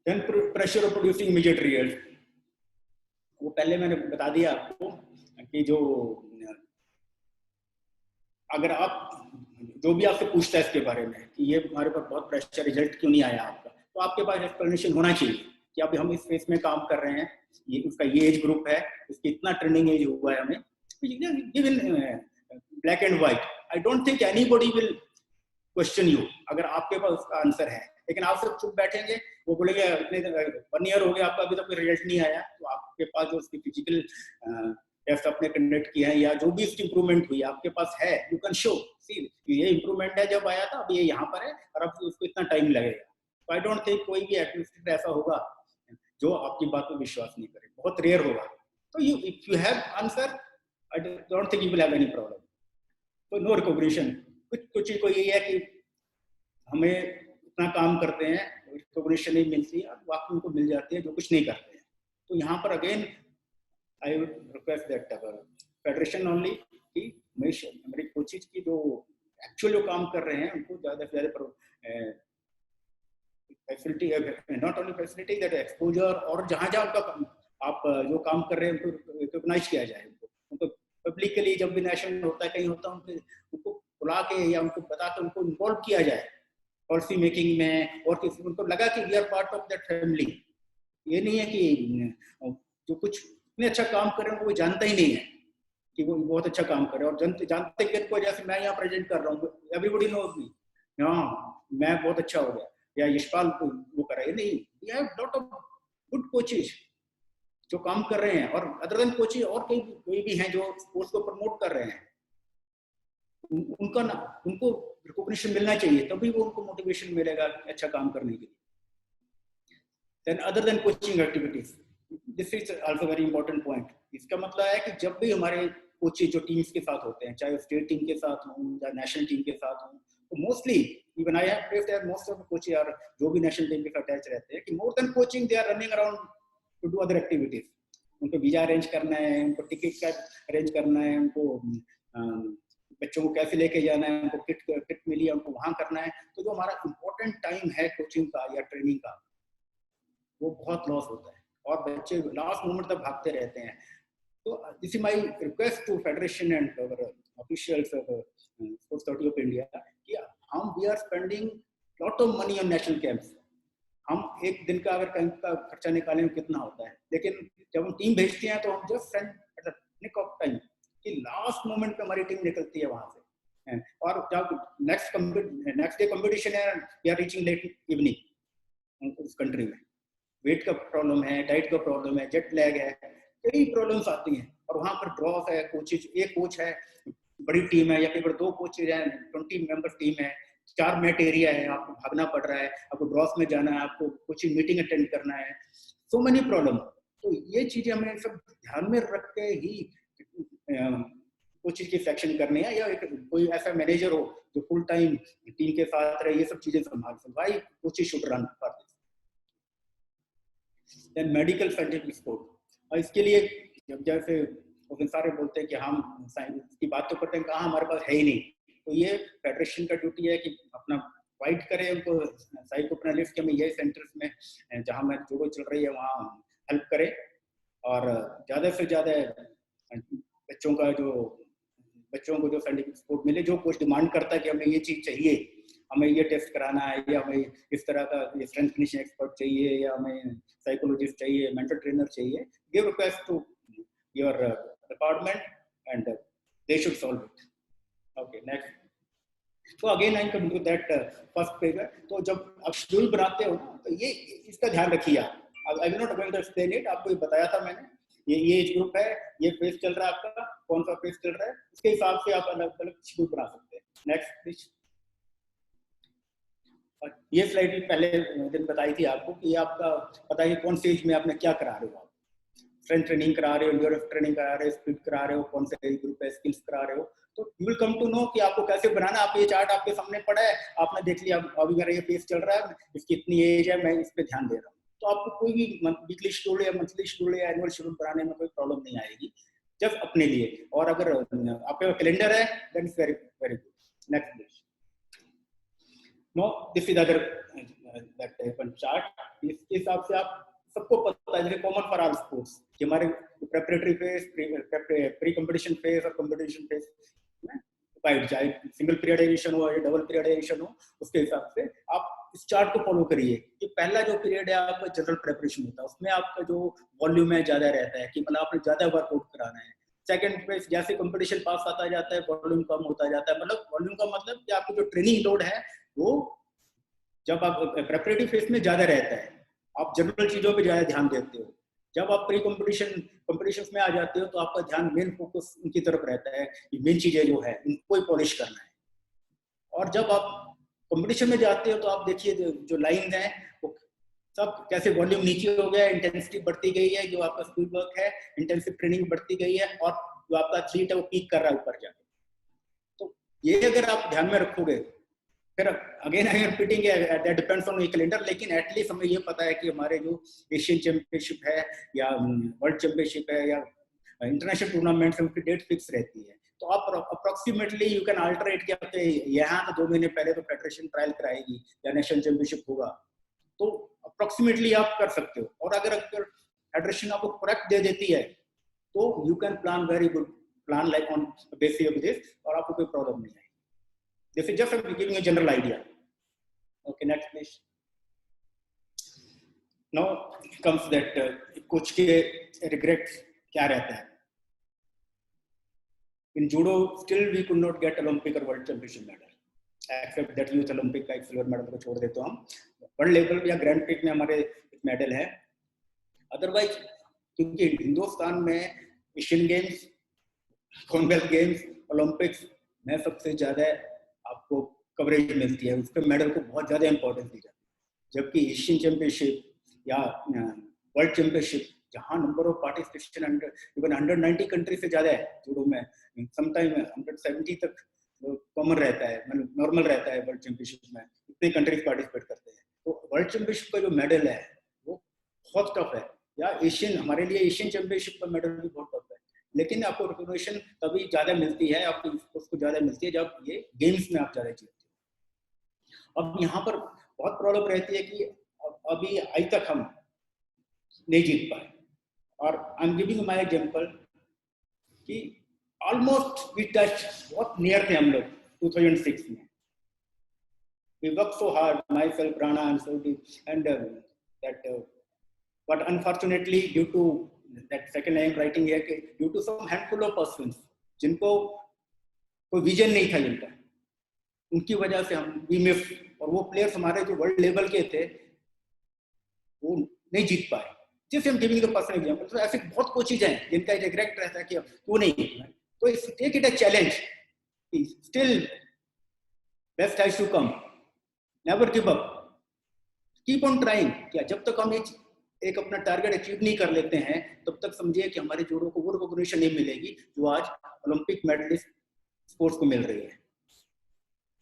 Then pressure of producing immediate result. वो पहले मैंने बता दिया आपको कि जो अगर आप जो भी आपसे पूछता है इसके बारे में कि ये हमारे पास बहुत प्रेशर, रिजल्ट क्यों नहीं आया आपका, तो आपके पास एक्सप्लेनेशन होना चाहिए कि अभी हम इस फेस में काम कर रहे हैं, ये उसका ये एज ग्रुप है, इसकी इतना ट्रेनिंग एज हुआ है हमें, given black and white. I don't think anybody will question you अगर आपके पास उसका आंसर है। लेकिन आप सब चुप बैठेंगे, वो बोलेंगे इतने 1 ईयर हो गया आपका अभी तक कोई रिजल्ट नहीं आया, तो आपके पास जो उसकी फिजिकल टेस्ट आपने कंडक्ट किया है या जो भी इसकी इंप्रूवमेंट हुई आपके पास है, यू कैन शो सी ये इंप्रूवमेंट है, जब आया था अभी ये यहाँ पर है और अब उसको इतना टाइम लगेगा। तो आई डोंट थिंक कोई भी एडमिनिस्ट्रेटर ऐसा होगा जो आपकी बात पर विश्वास नहीं करे, बहुत रेयर होगा। तो you if you have answer I don't think you will have any problem. तो नो रिकॉग्निशन, कुछ को यही है कि हमें इतना काम करते हैं, रिकॉग्निशन नहीं मिलती है, वाकई उनको मिल जाती है जो कुछ नहीं करते हैं। तो यहाँ पर again I would request that federation only कि हमारे कोचेज की जो एक्चुअल जो काम कर रहे हैं उनको ज्यादा से ज्यादा facility, not only facility that exposure, और जहाँ जहाँ उनका आप जो काम कर रहे हैं उनको रिकॉग्नाइज किया जाए, उनको पब्लिकली जब भी नेशनल होता है कहीं होता है उनको बुला के या उनको बता के उनको इन्वॉल्व किया जाए पॉलिसी मेकिंग में, और किसी उनको लगा कि we are part of that family. ये नहीं है कि जो कुछ इतने अच्छा काम कर रहे हैं वो जानता ही नहीं है कि वो बहुत अच्छा काम कर रहे हैं, और जानते कि जैसे मैं यहाँ प्रेजेंट कर रहा हूँ, एवरीबॉडी नोज मी, हाँ मैं बहुत अच्छा हो गया, या यशपाल वो कर रहा है, नहीं, we have lot of good coaches जो काम कर रहे हैं, और अदर देन कोचेज और कोई भी हैं जो स्पोर्ट्स को प्रमोट कर रहे हैं, उनको रिकॉग्निशन मिलना चाहिए, तभी वो उनको मोटिवेशन मिलेगा अच्छा काम करने के लिए। Then other than coaching activities, this is also very important point. इसका मतलब है कि जब भी हमारे कोचेज जो टीम्स के साथ होते हैं, चाहे स्टेट टीम के साथ हों या नेशनल टीम के साथ हों, तो mostly even I have placed that most of the coaches are जो भी नेशनल टीम के साथ अटैच रहते हैं कि more than coaching they are running around to do other activities. उनको वीजा अरेंज करना है, उनको टिकट का अरेंज करना है, उनको बच्चों को कैसे लेके जाना है, उनको किट मिली है उनको वहां करना है। तो जो हमारा इम्पोर्टेंट टाइम है कोचिंग का या ट्रेनिंग का, वो बहुत लॉस होता है और बच्चे लास्ट मोमेंट तक भागते रहते हैं। तो this is my request to federation and our officials of Sports Authority of India कि हम we are spending lot of money on national camps. हम एक दिन का अगर कैंप का खर्चा निकालें कितना होता है, लेकिन जब हम टीम भेजते हैं तो हम just send at the nick of time कि लास्ट मोमेंट पे हमारी टीम निकलती है वहां से, और जब नेक्स्ट डे कंपटीशन है we are reaching late evening उस कंट्री में। वेट का प्रॉब्लम है, डाइट का प्रॉब्लम है, जेट लैग है, कई प्रॉब्लम्स आती हैं, और वहां पर ड्रॉप है, कोचेज एक कोच है, बड़ी टीम है, या कई बार 2 कोचेज हैं, 20 मेंबर टीम है, 4 मैट एरिया है, आपको भागना पड़ रहा है, आपको ड्रॉप में जाना है, आपको कोचिंग मीटिंग अटेंड करना है, सो मेनी प्रॉब्लम। तो ये चीजें हमें सब ध्यान में रख के ही कोचिंग की सेक्शन करनी है, या कोई ऐसा मैनेजर हो जो फुल टाइम टीम के साथ रहे, ये सब चीजें संभाल सकते। Why coaching should run for this. Then medical scientific support, और इसके लिए जब जैसे सारे बोलते हैं कि हम साइंस की बात तो करते हैं, कहाँ हमारे पास है ही नहीं, तो ये फेडरेशन का ड्यूटी है कि अपना फाइट करे, उनको साइट को अपना लिस्ट के में ये सेंटर्स में जहाँ मैं जो चल रही है वहाँ हेल्प करे, और ज़्यादा से ज़्यादा बच्चों को जो साइंटिफिक सपोर्ट मिले। जो कोच डिमांड करता है कि हमें ये चीज़ चाहिए, हमें ये टेस्ट कराना है, या हमें इस तरह का ये स्ट्रेंथ कंडीशनिंग एक्सपर्ट चाहिए, या हमें साइकोलॉजिस्ट चाहिए, मेंटल ट्रेनर चाहिए, give request to your department and they should solve it. Okay, next. तो again I come to that first page. तो जब आप शेड्यूल बनाते हो ना, तो ये इसका ध्यान रखिए आप। I will not going to explain it, आपको ये बताया था मैंने, ये एज ग्रुप है, ये फेज चल रहा है आपका, कौन सा फेज चल रहा है, उसके हिसाब से आप अलग अलग शेड्यूल बना सकते हैं। Next please. ये स्लाइड भी पहले दिन बताई थी आपको कि आपका पता है कौन से एज में आपने क्या करा रहे हो, आप स्ट्रेंथ ट्रेनिंग करा रहे हो, एंड्योरेंस ट्रेनिंग करा रहे हो, स्पीड करा रहे हो, कौन से एज ग्रुप है, स्किल्स करा रहे हो, तो you will come to know कि आपको कैसे बनाना। आप ये चार्ट आपके सामने पड़ा है, आपने देख लिया अभी मेरा ये पेज चल रहा है, इसकी इतनी एज है, मैं इस पे ध्यान दे रहा हूँ, तो आपको कोई भी वीकली शेड्यूल या मंथली शेड्यूल या एनुअल शेड्यूल बनाने में कोई प्रॉब्लम नहीं आएगी जब अपने लिए। और अगर आपके कैलेंडर है then it's very very good. Next please. No this is other that chart. इस हिसाब से आप सबको पता है, जैसे कॉमन फॉर ऑल स्पोर्ट्स कि हमारे preparatory phase, pre competition phase और कंपटीशन फेज में चाहे सिंगल पीरियडाइजेशन हो या डबल पीरियडाइजेशन हो, उसके हिसाब से आप इस चार्ट को फॉलो करिए कि पहला जो पीरियड है आपका जनरल प्रेपरेशन होता है, उसमें आपका जो वॉल्यूम है ज्यादा रहता है कि मतलब आपने ज्यादा वर्कआउट कराना है। सेकंड फेज जैसे कंपटीशन पास आता जाता है वॉल्यूम कम होता जाता है, मतलब वॉल्यूम का मतलब कि आपको जो ट्रेनिंग लोड है वो जब आप प्रेपरेटरी फेज में ज्यादा रहता है, आप जनरल चीजों पे ज्यादा ध्यान देते हो। जब आप प्री कंपटीशन में आ जाते हो तो आपका ध्यान मेन फोकस उनकी तरफ रहता है कि मेन चीजें जो है उनको ही पॉलिश करना है। और जब आप कंपटीशन में जाते हो तो आप देखिए जो लाइन है वो सब कैसे वॉल्यूम नीचे हो गया, इंटेंसिटी बढ़ती गई है, जो आपका स्पीड वर्क है, इंटेंसिव ट्रेनिंग बढ़ती गई है, और जो आपका एथलीट है वो पीक कर रहा है ऊपर जाके। तो ये अगर आप ध्यान में रखोगे, फिर again I am repeating that depends on calendar, लेकिन एटलीस्ट हमें ये पता है कि हमारे जो एशियन चैंपियनशिप है या वर्ल्ड चैंपियनशिप है या इंटरनेशनल टूर्नामेंट्स है उनकी डेट फिक्स रहती है। तो आप अप्रोक्सीमेटली यू कैन अल्टरेट कि आपके यहाँ तो 2 महीने पहले तो फेडरेशन ट्रायल कराएगी या नेशनल चैंपियनशिप होगा, तो अप्रोक्सीमेटली आप कर सकते हो। और अगर फेडरेशन आपको करेक्ट दे देती है तो you can plan very good plan like on basis of this, और आपको कोई प्रॉब्लम नहीं आएगी। This is just giving a general idea. Okay, next please. Now comes that coach के regrets क्या रहता है? In judo, still we could not get Olympic or World Championship medal, except that youth Olympic का एक silver medal को छोड़ देते हम। वर्ल्ड लेवल या ग्रैंड प्रिक्स में हमारे मेडल है। अदरवाइज क्योंकि हिंदुस्तान में Asian games, Commonwealth games, Olympics में सबसे ज्यादा आपको कवरेज मिलती है, उसके मेडल को बहुत ज्यादा इंपॉर्टेंस दी जाती है। जबकि एशियन चैंपियनशिप या वर्ल्ड चैंपियनशिप जहां number of participation even 190 country से ज्यादा है जूडो में, समटाइम 170 तक कॉमन रहता है, मतलब नॉर्मल रहता है वर्ल्ड चैंपियनशिप में, इतने कंट्रीज पार्टिसिपेट करते हैं। तो वर्ल्ड चैंपियनशिप का जो मेडल है वो बहुत टफ है, या एशियन, हमारे लिए एशियन चैंपियनशिप का मेडल भी बहुत टफ है। लेकिन आपको रिकॉग्निशन तभी ज्यादा मिलती है, आपको उसको ज्यादा मिलती है जब ये गेम्स में आप ज्यादा जीतते हो। अब यहाँ पर बहुत प्रॉब्लम रहती है कि अभी आज तक हम नहीं जीत पाए, और I am giving my example कि ऑलमोस्ट वी टच, बहुत नियर थे हम लोग 2006 में। We work so hard, myself, Rana and सऊदी, and that but unfortunately due to that second I am writing here कि due to some handful of persons जिनको कोई विजन नहीं था जिनका, उनकी वजह से हम we missed, और वो प्लेयर्स हमारे जो वर्ल्ड लेवल के थे वो नहीं जीत पाए। जैसे हम गिविंग द पर्सनल एग्जांपल, तो ऐसे बहुत कोचेज हैं जिनका रिग्रेट रहता है कि अब क्यों नहीं, तो take it a challenge, still best has to come, never give up, keep on trying. क्या जब तक हम एक अपना टारगेट अचीव नहीं कर लेते हैं तब तक समझिए कि हमारे जोड़ों को वो रिकॉग्निशन नहीं मिलेगी जो आज ओलंपिक मेडलिस्ट स्पोर्ट्स को मिल रही है।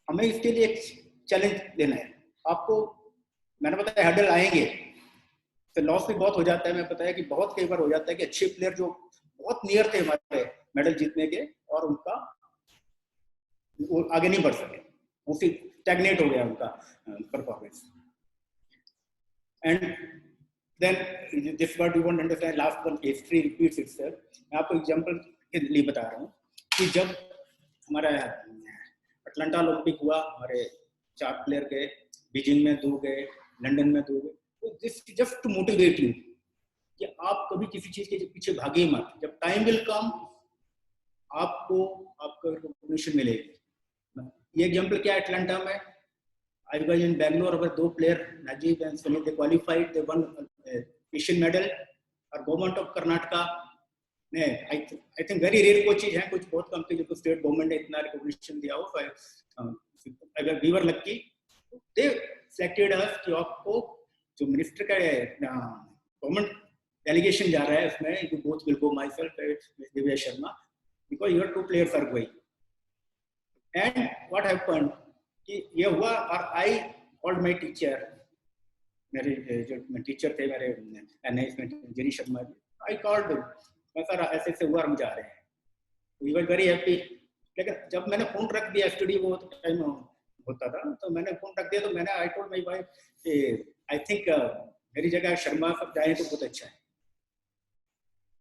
हमें इसके लिए एक चैलेंज लेना है। आपको मैंने बताया हर्डल आएंगे, तो लॉस भी बहुत हो जाता है। मैं बताया कि बहुत कई बार हो जाता है कि अच्छे प्लेयर जो बहुत नियर थे हमारे मेडल जीतने के, और उनका वो आगे नहीं बढ़ सके, उसी स्टैग्नेट हो गया उनका performance. And then this what you want to understand, last one, history repeats itself। मैं आपको एग्जांपल के लिए बता रहा हूँ कि जब हमारा अटलांटा ओलंपिक हुआ, हमारे 4 प्लेयर गए, बीजिंग में 2 गए, लंदन में 2 गए, तो this just to motivate you कि आप कभी किसी चीज के पीछे भागे मत। जब टाइम विल कम आपको आपका रिकॉग्निशन मिलेगी। ये एग्जांपल क्या है, अटलांटा में I was in Bangalore, our 2 players, Najib and Sunil, they qualified, they won Asian medal। और गवर्नमेंट ऑफ कर्नाटका ने I think very rare coaches हैं, कुछ बहुत कम थे जिनको स्टेट गवर्नमेंट ने इतना रिकॉग्निशन दिया हो। We were lucky they selected us कि आपको जो मिनिस्टर का गवर्नमेंट डेलीगेशन जा रहा है उसमें you both will go, myself miss Divya Sharma, because your 2 players are going. And what happened कि ये हुआ, और आई कॉल्ड माय टीचर, मेरे जो टीचर थे मेरे एनआईएस में Jerry Sharma ji, I called sir ऐसे ऐसे हुआ, हम जा रहे हैं. We were very happy. लेकिन जब मैंने फोन रख दिया, स्टडी वो टाइम होता था, तो मैंने फोन रख दिया, तो मैंने I told my wife I think मेरी जगह शर्मा सब जाए तो बहुत अच्छा है.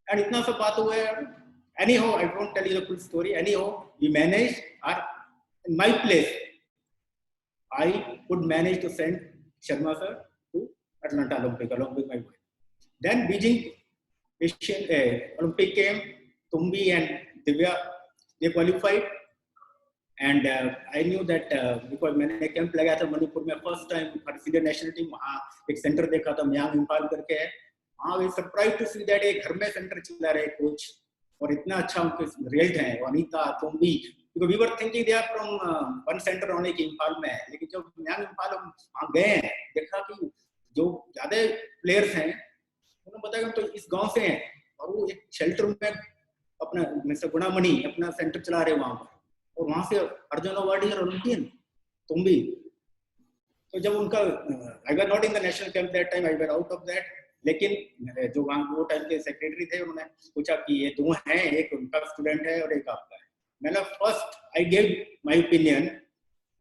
एंड इतना सब बात हुआ है. Anyhow, I won't tell you the full story. Anyhow, we managed, or in my place, I could manage to send Sharma sir to Atlanta Olympic along with my wife. Then Beijing Asian Olympic came. Tumbi and Divya, they qualified, and I knew that because मैंने camp लगाया था मणिपुर में first time for senior national team. वहाँ एक centre देखा था, म्यांग इम्फाल करके है. हाँ, we surprise to see that एक घर में सेंटर चला रहे कोच, और इतना अच्छा उनके रिजल्ट है. Anita, तुम्बी, because we were thinking they are from one center only कि इम्फाल में है, लेकिन जब म्यांग इम्फाल हम वहाँ गए हैं, देखा कि जो ज्यादा प्लेयर्स हैं उन्होंने बताया तो इस गांव से हैं, और वो एक शेल्टर में अपना मिस्टर गुणामणि अपना सेंटर चला रहे वहां पर, और वहां से अर्जुन अवार्डी और ओलंपियन तुम्बी. तो जब उनका I were not in the national camp that time, I were out of that. लेकिन जो वहाँ वो टाइम के सेक्रेटरी थे, उन्होंने पूछा कि ये 2 हैं, एक उनका स्टूडेंट है और एक आपका है. मैंने first I gave my opinion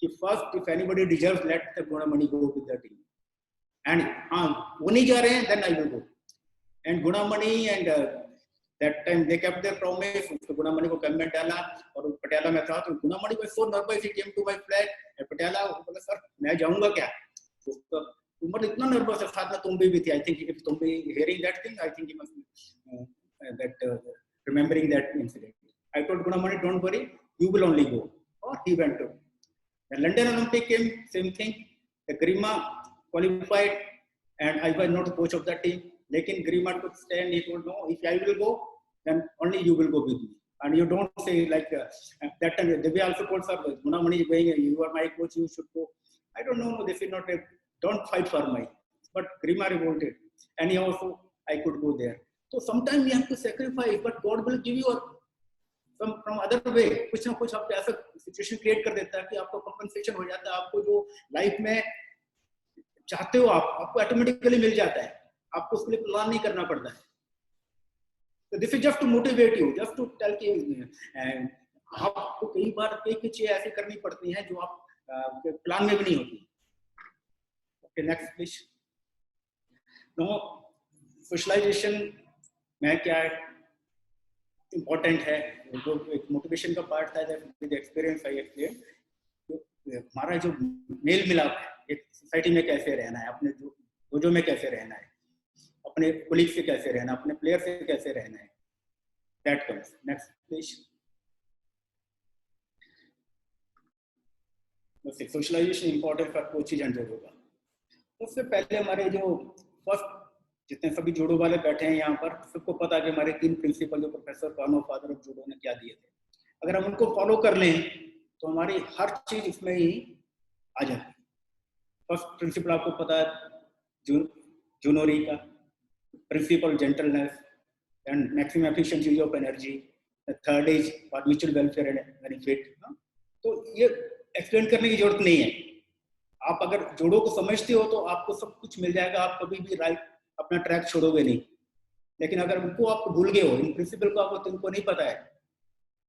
कि first if anybody deserves let the Gunamani go with the team. And हाँ, वो नहीं जा रहे हैं, then I will go. And Gunamani and that time they kept their promise. उसको गुणामणि को कैंप में डाला, और पटियाला में था, तो Gunamani was so nervous, he came to my flat Patiala. बोला सर मैं जाऊंगा क्या? तो उमर इतना नर्वस है, साथ में तुम्बी भी थी. I think if Tombi hearing that thing, I think he must that remembering that incident. I told Gunamani don't worry, you will only go. और he went to the London Olympic came, same thing. The Garima qualified and I was not the coach of that team. लेकिन Garima took stand, he told no, if I will go then only you will go with me, and you don't say like that time. They also told sir, Gunamani is going, you are my coach, you should go. I don't know, this is not a, don't fight for my, but Grima revolted, and he also I could go there. So sometimes we have to sacrifice, but God will give you some from other way. कुछ ना कुछ आपको ऐसा situation create कर देता है कि आपको कंपनसेशन हो जाता है. आपको जो लाइफ में चाहते हो आपको ऑटोमेटिकली मिल जाता है, आपको उसके लिए प्लान नहीं करना पड़ता है. So this is just to motivate you, just to tell कि आपको कई बार कई चीजें ऐसी करनी पड़ती हैं जो आप प्लान में भी नहीं होती. Okay, next please. Now, socialization में क्या इम्पोर्टेंट है, जो एक मोटिवेशन का पार्ट था, विद एक्सपीरियंस आई एक्सप्लेन. हमारा जो मेल मिलाप है, एक सोसाइटी में कैसे रहना है, अपने जो में कैसे रहना है, अपने कोलीग से कैसे रहना, अपने प्लेयर से कैसे रहना है, that comes. Next please. Socialisation important for coaches and judo का. उससे पहले हमारे जो फर्स्ट जितने सभी जूडो वाले बैठे हैं यहाँ पर, सबको पता है कि हमारे 3 प्रिंसिपल जो प्रोफेसर कानो फादर ऑफ जूडो ने क्या दिए थे, अगर हम उनको फॉलो कर लें तो हमारी हर चीज इसमें ही आ जाती है. फर्स्ट प्रिंसिपल आपको पता है जूनोरी का, principle gentleness and maximum efficiency of energy. The third is for mutual welfare and benefit. तो ये एक्सप्लेन करने की जरूरत नहीं है. आप अगर जोड़ों को समझते हो तो आपको सब कुछ मिल जाएगा, आप कभी भी राइट अपना ट्रैक छोड़ोगे नहीं. लेकिन अगर उनको आप भूल गए हो, इन प्रिंसिपल को आपको तुमको नहीं पता है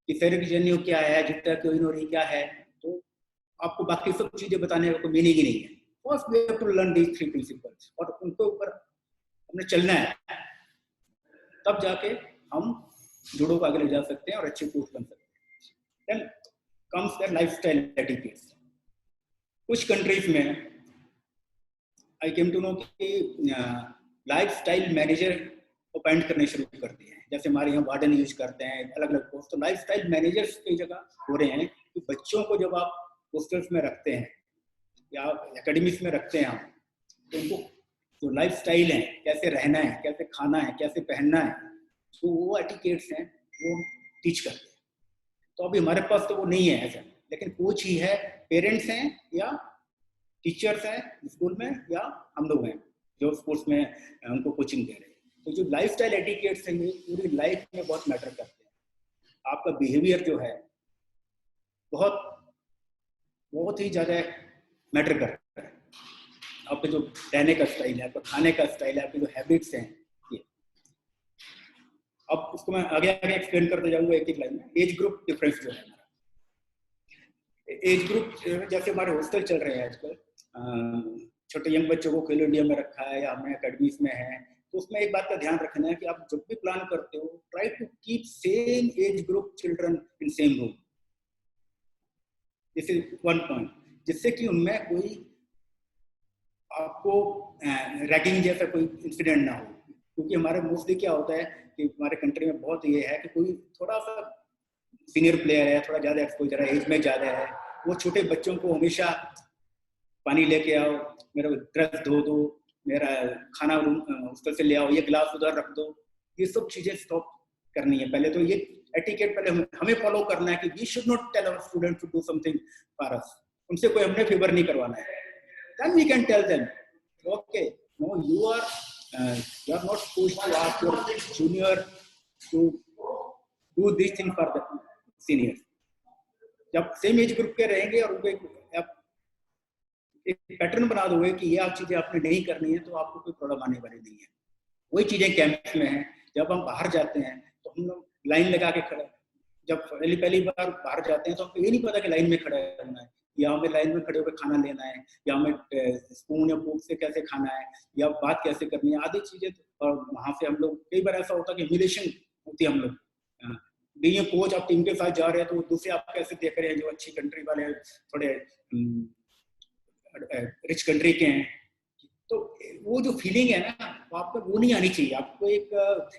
कि सेरेक्जन्यू क्या है, जितना कोइनोरी क्या है, तो आपको बाकी सब चीजें बताने का कोई मीनिंग ही नहीं है. First we have to learn these 3 principles, और उनके ऊपर हमने चलना है, तब जाके हम जूडो को आगे ले जा सकते हैं और अच्छे कोच बन सकते हैं. Then comes the lifestyle etiquettes. कुछ कंट्रीज में आई केम टू नो कि लाइफस्टाइल मैनेजर अपॉइंट करने शुरू कर दिए हैं. जैसे हमारे यहाँ वार्डन यूज करते हैं अलग अलग पोस्ट, तो लाइफस्टाइल मैनेजर्स की जगह हो रहे हैं कि बच्चों को जब आप हॉस्टल्स में रखते हैं या एकेडमीज में रखते हैं आप, तो उनको जो लाइफ स्टाइल है, कैसे रहना है, कैसे खाना है, कैसे पहनना है, तो वो एटिकेट्स हैं वो टीच करते हैं. तो अभी हमारे पास तो वो नहीं है ऐसा, लेकिन कोच ही है, पेरेंट्स हैं या टीचर्स हैं स्कूल में या हम लोग हैं जो स्पोर्ट्स में उनको कोचिंग दे रहे हैं। तो जो लाइफस्टाइल एटिकेट्स हैं ये पूरी लाइफ में बहुत मैटर करते हैं। आपका बिहेवियर जो है बहुत ही ज़्यादा मैटर करता है। आपका जो रहने का स्टाइल है, आपका खाने का स्टाइल है, आपके जो हैबिट्स हैं, ये अब उसको मैं आगे एक्सप्लेन करते जाऊंगा एक लाइन में। एज ग्रुप डिफरेंस जो है हमारा, एज ग्रुप जैसे हमारे हॉस्टल चल रहे हैं आजकल, छोटे यंग बच्चों को खेलो इंडिया में रखा है या हमें अकेडमीज में है, तो उसमें एक बात का ध्यान रखना है कि आप जब भी प्लान करते हो try to keep same age group children in same room. This is one point, जिससे कि उनमें कोई आपको रैगिंग जैसा कोई इंसिडेंट ना हो। क्योंकि हमारे मोस्टली क्या होता है कि हमारे कंट्री में बहुत ये है कि कोई थोड़ा सा सीनियर प्लेयर है, थोड़ा ज़्यादा एक्सपोजर है, एज में ज़्यादा है, वो छोटे बच्चों को हमेशा पानी लेके आओ, मेरा ड्रेस धो दो, मेरा खाना हॉस्टल से ले आओ, ये गिलास उधर रख दो, ये सब चीज़ें स्टॉप करनी है। पहले तो ये एटिकेट पहले हमें फॉलो करना है कि we should not tell our student to do something for us. उनसे कोई हमने फेवर नहीं करवाना है। Then we can tell them, okay, no, you are not supposed to ask your junior to do this thing for the senior. जब same age group के रहेंगे और उनको आप एक पैटर्न बना दोगे कि ये आप चीजें आपने नहीं करनी है, तो आपको कोई प्रॉब्लम आने वाली नहीं है। वही चीजें कैंपस में हैं। जब हम बाहर जाते हैं तो हम लोग लाइन लगा के खड़े, जब पहली बार बाहर जाते हैं तो हमको ये नहीं पता कि लाइन में खड़ा होना है, या हमें लाइन में खड़े होकर खाना लेना है, या हमें स्पून या फोर्क से कैसे खाना है, या बात कैसे करनी है, आदि चीजें। और वहां से हम लोग कई बार ऐसा होता है कि ह्यूमिलेशन होती है। हम लोग बीइंग कोच, आप टीम के साथ जा रहे हैं तो दूसरे आप कैसे देख रहे हैं, जो अच्छी कंट्री वाले हैं, थोड़े रिच कंट्री के हैं, तो वो जो फीलिंग है ना, वो आपको वो नहीं आनी चाहिए। आपको एक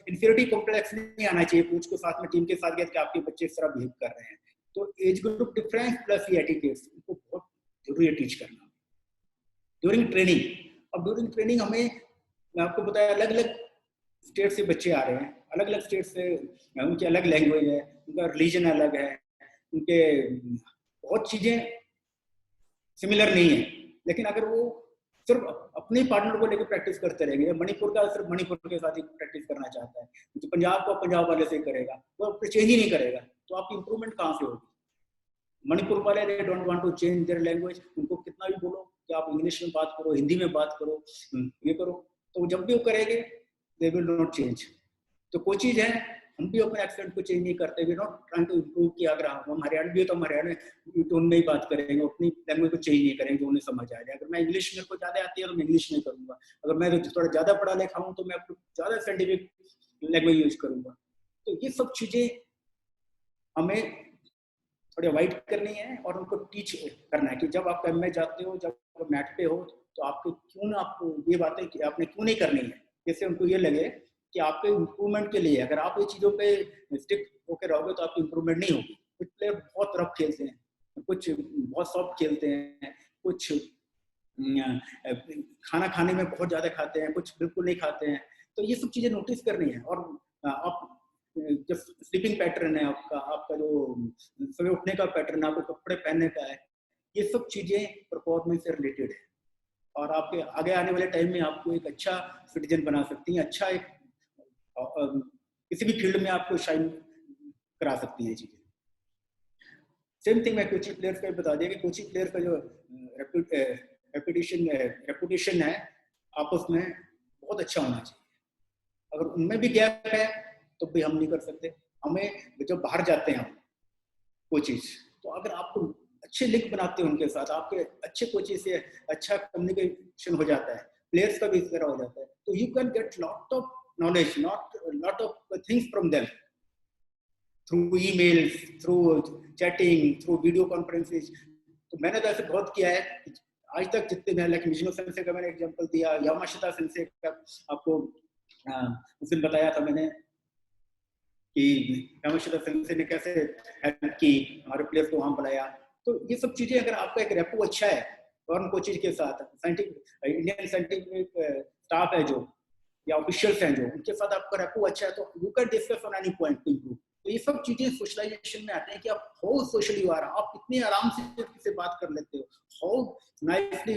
इंफीरियरिटी कॉम्प्लेक्स नहीं आना चाहिए कोच को साथ में, टीम के साथ गए कि आपके बच्चे इस तरह बिहेव कर रहे हैं। तो एज ग्रुप डिफरेंस प्लस ये एटिकेट्स इनको बहुत जरूरी है टीच करना ड्यूरिंग ट्रेनिंग। अब ड्यूरिंग ट्रेनिंग मैं आपको बताया अलग अलग स्टेट से बच्चे आ रहे हैं, अलग अलग स्टेट से, उनकी अलग लैंग्वेज है, उनका रिलीजन अलग है, उनके बहुत चीजें सिमिलर नहीं है। लेकिन अगर वो सिर्फ अपने पार्टनर को लेकर प्रैक्टिस करते रहेंगे, मणिपुर का सिर्फ मणिपुर के साथ ही प्रैक्टिस करना चाहता है, तो पंजाब को पंजाब वाले से ही करेगा, वो चेंज ही नहीं करेगा, तो आपकी इंप्रूवमेंट कहाँ से होगी? मणिपुर वाले they don't want to change their language, उनको कितना भी बोलो कि आप इंग्लिश में बात करो, हिंदी में बात करो, ये करो, तो जब भी वो करेंगे दे विल नॉट चेंज। तो कोई चीज है, हम भी अपने एक्सेंट को चेंज नहीं करते, we not trying to improve कि अगर हम हरियाणा भी हो तो हम हरियाणा टोन में ही बात करेंगे, अपनी लैंग्वेज को चेंज नहीं करेंगे जो उन्हें समझ आ जाए। अगर मैं इंग्लिश मेरे को ज्यादा आती है तो मैं इंग्लिश में करूंगा, अगर मैं थोड़ा ज्यादा पढ़ा लिखा हूँ तो मैं ज्यादा साइंटिफिक लैंग्वेज यूज करूंगा। तो ये सब चीजें हमें थोड़ी अवॉइड करनी है और उनको टीच करना है कि जब आप कैंप में जाते हो, जब मैट पे हो, तो आपको क्यों ना आपको ये बातें कि आपने क्यों नहीं करनी है, जिससे उनको ये लगे कि आपके इम्प्रूवमेंट के लिए, अगर आप ये चीजों पे स्टिक होकर रहोगे तो आपकी इम्प्रूवमेंट नहीं होगी। कुछ प्लेयर बहुत रफ खेलते हैं, कुछ बहुत सॉफ्ट खेलते हैं, कुछ खाना खाने में बहुत ज्यादा खाते हैं, कुछ बिल्कुल नहीं खाते हैं। तो ये सब चीजें नोटिस करनी है। और आप जो स्लीपिंग पैटर्न है आपका जो सुबह उठने का पैटर्न है, आपको कपड़े पहनने का है, ये सब चीजें परफॉर्मेंस से रिलेटेड है और आपके आगे आने वाले टाइम में आपको एक अच्छा सिटीजन बना सकती है, अच्छा एक किसी भी फील्ड में आपको शाइन करा सकती है चीजें। सेम थिंग मैं कोचिंग प्लेयर्स का बता दिया कि कोचिंग प्लेयर का जो रेपुटेशन है आपस में बहुत अच्छा होना चाहिए। अगर उनमें भी गैप है तो भी हम नहीं कर सकते। हमें जब बाहर जाते हैं हम कोचिज, तो अगर आपको अच्छे लिंक बनाते हैं उनके साथ, आपके अच्छे कोचिज से अच्छा कम्युनिकेशन हो जाता है, प्लेयर्स का भी इस तरह हो जाता है, तो you can get lot of knowledge, lot of things from them through emails, through chatting, through video conferences. तो मैंने तो ऐसे बहुत किया है आज तक, जितने मैं लाइक मिजुनो सेंसे का मैंने एग्जांपल दिया, यामाशिता सेंसे का आपको उस दिन बताया था मैंने कि यामाशिता सेंसे ने कैसे हेल्प की, हमारे प्लेयर्स को वहां बुलाया। तो ये सब चीजें अगर आपका एक रेपो अच्छा है फॉरेन कोचेज के साथ, साइंटिफिक इंडियन साइंटिफिक स्टाफ है जो या ऑफिशियल्स हैं जो, उनके साथ आपका रेपो अच्छा है, तो you can discuss on any point two improve. तो ये सब चीजें सोशलाइजेशन में आते हैं कि आप हाउ सोशली यू आर, आप कितने आराम से किसी से बात कर लेते हो, how nicely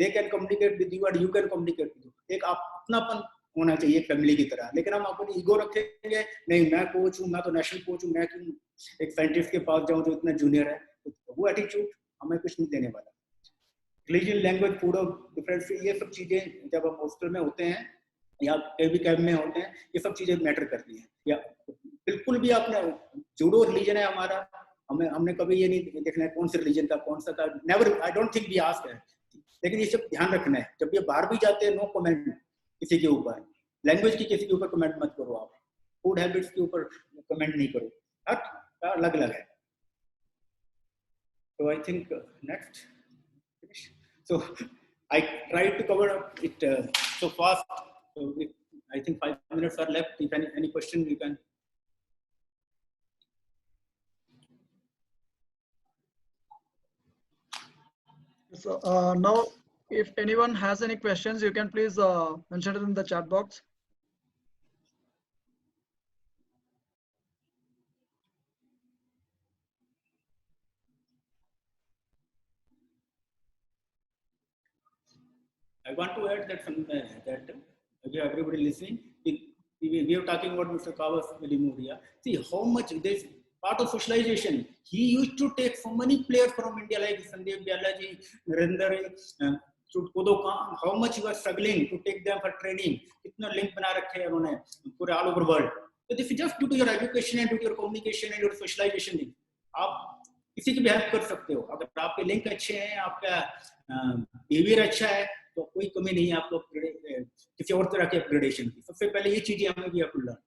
they can communicate with you and you can communicate with you. एक आप अपनापन होना चाहिए फैमिली की तरह। लेकिन हम अपनी ईगो रखेंगे, नहीं मैं कोच हूँ, मैं तो नेशनल कोच हूँ, मैं क्यों एक साइंटिस्ट के पास जाऊँ जो इतना जूनियर है, तो वो एटीट्यूड हमें कुछ नहीं देने वाला। Religion, language, food of difference, ये सब चीजें जब हम हॉस्टल में होते हैं या कहीं भी कैंप में होते हैं, ये सब चीजें मैटर करती हैं। या बिल्कुल भी आपने जूडो रिलीजन है हमारा, हमने कभी ये नहीं देखना है कौन से रिलीजन का कौन सा का, never, I don't think we ask है। लेकिन ये सब ध्यान रखना है जब ये बाहर भी जाते हैं, नो कमेंट किसी के ऊपर, लैंग्वेज की किसी के ऊपर कमेंट मत करो, आप फूड हैबिट्स के ऊपर कमेंट नहीं करो, अलग अलग है। So I think next. So I tried to cover it so fast. So I think 5 minutes are left. If any question you can. So now, if anyone has any questions, you can please mention it in the chat box. I want to add that everybody listening, we are talking about Mr. Kawas Medimuria. See how much this part of socialization. He used to take so many players from India like Sandeep Bialaji, Narendra, Kodokan. How much you are struggling to take them for training. Kitna link bana rakhe hai unhone pure all over world. So this is just due to your education and due to your communication and your socialization. आप किसी की भी help कर सकते हो अगर आपके link अच्छे हैं, आपका बिहेवियर अच्छा है, तो कोई कमी नहीं है आपको किसी और तरह के अपग्रेडेशन की। सबसे पहले ये चीजें हमें भी आपको learn.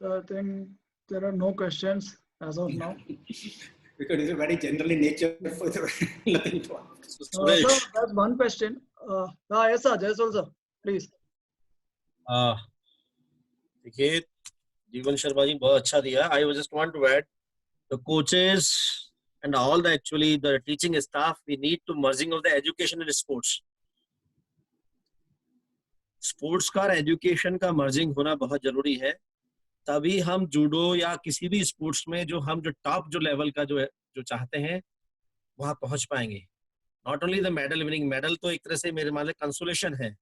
So I think there are no questions as of now. Because it's a very general in nature, so nothing to ask. So that's one question. Yes sir, Jaiswal sir, please. देखिए जीवन शर्मा जी बहुत अच्छा दिया. I just want to add the coaches and all the actually the teaching staff, we need to merging of the education and sports. Sports का और education का merging होना बहुत जरूरी है, तभी हम जूडो या किसी भी स्पोर्ट्स में जो हम जो टॉप जो लेवल का जो चाहते हैं वहां पहुंच पाएंगे. Not only the medal winning, medal तो एक तरह से मेरे मान कंसोलेशन है,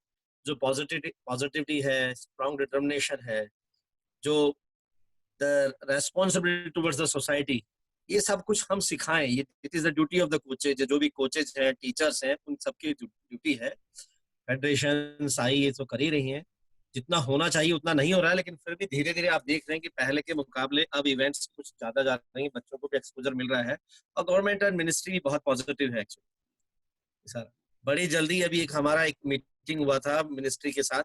जो पॉजिटिविटी है, स्ट्रॉन्ग डिटर्मिनेशन है, जो the responsibility towards the society, ये सब कुछ हम सिखाएं. ये it is the duty of the coaches. जो भी कोचेज हैं, टीचर्स हैं, उन सबकी ड्यूटी है. फेडरेशन साई ये तो कर ही रही हैं, जितना होना चाहिए उतना नहीं हो रहा है, लेकिन फिर भी धीरे धीरे आप देख रहे हैं कि पहले के मुकाबले अब इवेंट्स कुछ ज्यादा जा रही हैं, बच्चों को भी एक्सपोजर मिल रहा है, और गवर्नमेंट एंड मिनिस्ट्री भी बहुत पॉजिटिव है एक्चुअली सर. बड़ी जल्दी अभी हमारा एक मीटिंग हुआ था मिनिस्ट्री के साथ,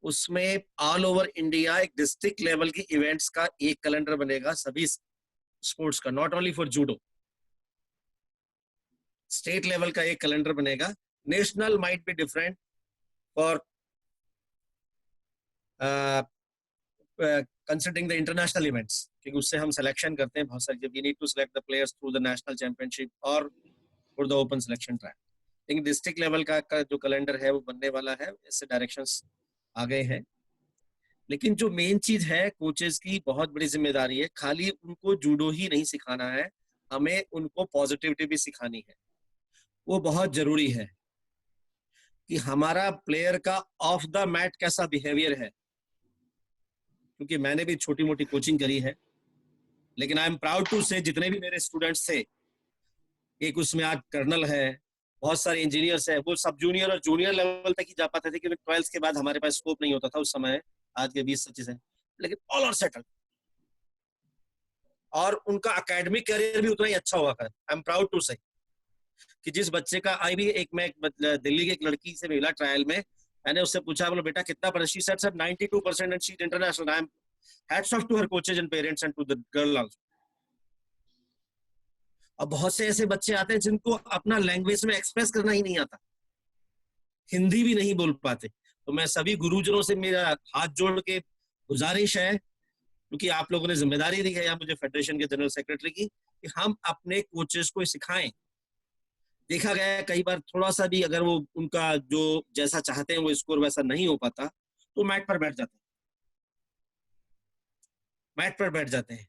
उसमें ऑल ओवर इंडिया एक डिस्ट्रिक्ट लेवल की इवेंट्स का एक कैलेंडर बनेगा सभी स्पोर्ट्स का, not only for judo. State level का एक कैलेंडर बनेगा. National might be different for considering the international events, क्योंकि उससे हम सिलेक्शन करते हैं बहुत सारे. We need to select the players through the national championship और for the open selection track. लेकिन डिस्ट्रिक्ट लेवल का जो कैलेंडर है वो बनने वाला है, इससे डायरेक्शंस आ गए हैं. लेकिन जो मेन चीज है, कोचेस की बहुत बड़ी जिम्मेदारी है. खाली उनको जूडो ही नहीं सिखाना है, हमें उनको पॉजिटिविटी भी सिखानी है. वो बहुत जरूरी है कि हमारा प्लेयर का ऑफ द मैट कैसा बिहेवियर है, क्योंकि मैंने भी छोटी मोटी कोचिंग करी है, लेकिन आई एम प्राउड टू से जितने भी मेरे स्टूडेंट्स थे, एक उसमें आज कर्नल है, बहुत सारे इंजीनियर्स है, वो सब जूनियर और जूनियर लेवल तक ही जा पाते थे, क्योंकि 12th के बाद हमारे पास स्कोप नहीं होता था उस समय, आज के 20-25 है, लेकिन ऑल आर सेटल्ड और उनका एकेडमिक करियर भी उतना ही अच्छा हुआ है. आई एम प्राउड टू से. कि जिस बच्चे का दिल्ली की एक लड़की से मिला ट्रायल में, मैंने उससे पूछा, बोलो बेटा कितना परसेंट? She said sir 92% and she is international. I am hats off to her coaches and parents and to the girl also. अब बहुत से ऐसे बच्चे आते हैं जिनको अपना लैंग्वेज में एक्सप्रेस करना ही नहीं आता, हिंदी भी नहीं बोल पाते। तो मैं सभी गुरुजनों से मेरा हाथ जोड़ के गुजारिश है, क्योंकि आप लोगों ने जिम्मेदारी दी है या मुझे फेडरेशन के जनरल सेक्रेटरी की, कि हम अपने कोचेस को सिखाएं। देखा गया है कई बार थोड़ा सा भी अगर वो उनका जो जैसा चाहते हैं वो स्कोर वैसा नहीं हो पाता तो मैट पर बैठ जाते हैं, मैट पर बैठ जाते हैं।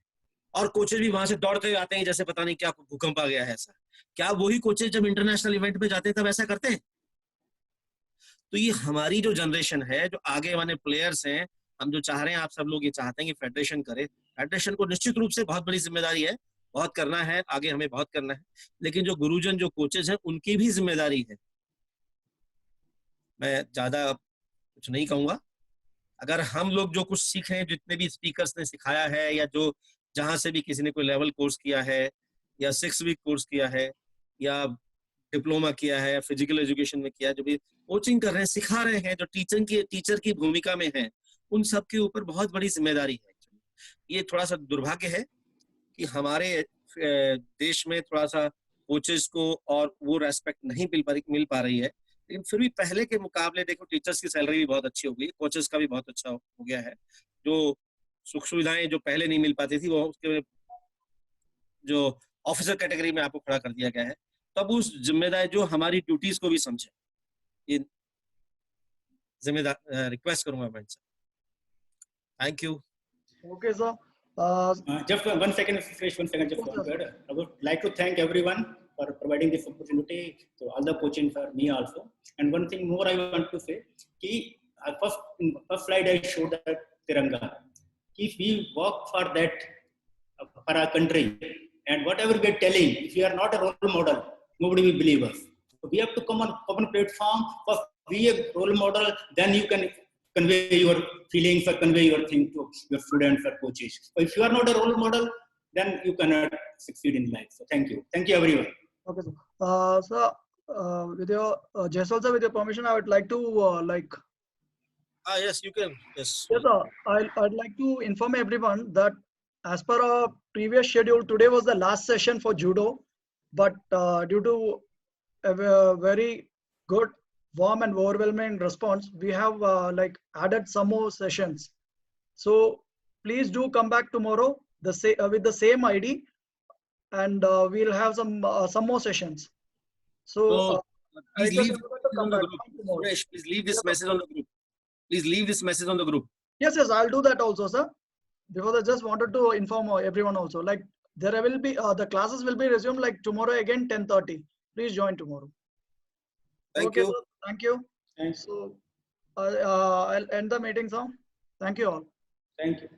और कोचेस भी वहां से दौड़ते आते हैं जैसे पता नहीं क्या भूकंप आ गया है ऐसा। क्या वही कोचेस जब इंटरनेशनल इवेंट पे जाते हैं तब ऐसा करते हैं? तो ये हमारी जो जनरेशन है, जो आगे वाले प्लेयर्स हैं, हम जो चाह रहे हैं, आप सब लोग ये चाहते हैं कि फेडरेशन करे। फेडरेशन को निश्चित रूप से बहुत बड़ी जिम्मेदारी है, बहुत करना है, आगे हमें बहुत करना है, लेकिन जो गुरुजन जो कोचेज हैं उनकी भी जिम्मेदारी है। मैं ज्यादा कुछ नहीं कहूंगा। अगर हम लोग जो कुछ सीख रहे हैं, जितने भी स्पीकर्स ने सिखाया है, या जो जहां से भी किसी ने कोई लेवल कोर्स किया है या 6 वीक कोर्स किया है या डिप्लोमा किया है या फिजिकल एजुकेशन में किया, जो भी कोचिंग कर रहे हैं, सिखा रहे हैं, जो टीचर की भूमिका में है, उन सब के ऊपर बहुत बड़ी जिम्मेदारी है। ये थोड़ा सा दुर्भाग्य है कि हमारे देश में थोड़ा सा कोचेस को और वो रेस्पेक्ट नहीं मिल पा रही है। लेकिन फिर भी पहले के मुकाबले देखो, टीचर्स की सैलरी भी बहुत अच्छी हो गई, कोचेस का भी बहुत अच्छा हो गया है। जो सुख सुविधाएं जो पहले नहीं मिल पाती थी, वो उसके जो ऑफिसर कैटेगरी में आपको खड़ा कर दिया गया है। तब उस जिम्मेदारी, जो हमारी ड्यूटीज को भी समझे, ये जिम्मेदार रिक्वेस्ट करूंगा मैं इनसे। Thank you. Okay, sir. Just 1 second, Suresh, 1 second, just one word. I would like to thank everyone for providing this opportunity to all the coaching for me also. And one thing more I want to say, first slide I showed that Tiranga. If we work for that, for our country, and whatever we are telling, if we are not a role model, nobody will believe us. So we have to come on common platform, first be a role model, then you can convey your feelings or convey your thing to your students or coaches. So if you are not a role model, then you cannot succeed in life. So thank you everyone. Okay, sir. Sir, with your Jaiswal sir, with your permission, I would like to Yes, you can. Yes. Yes, sir. I'd like to inform everyone that as per our previous schedule, today was the last session for judo, but due to a very good, warm and overwhelming response, we have added some more sessions. So please do come back tomorrow with the same ID, and we'll have some more sessions. So please leave come on the back group. tomorrow. Suresh, please leave this message on the group. Please leave this message on the group. Yes, I'll do that also, sir. Because I just wanted to inform everyone also. Like there will be the classes will be resumed like tomorrow again 10:30. Please join tomorrow. Thank you. Sir. Thank you. Thanks. So I'll end the meeting, sir. Thank you all. Thank you.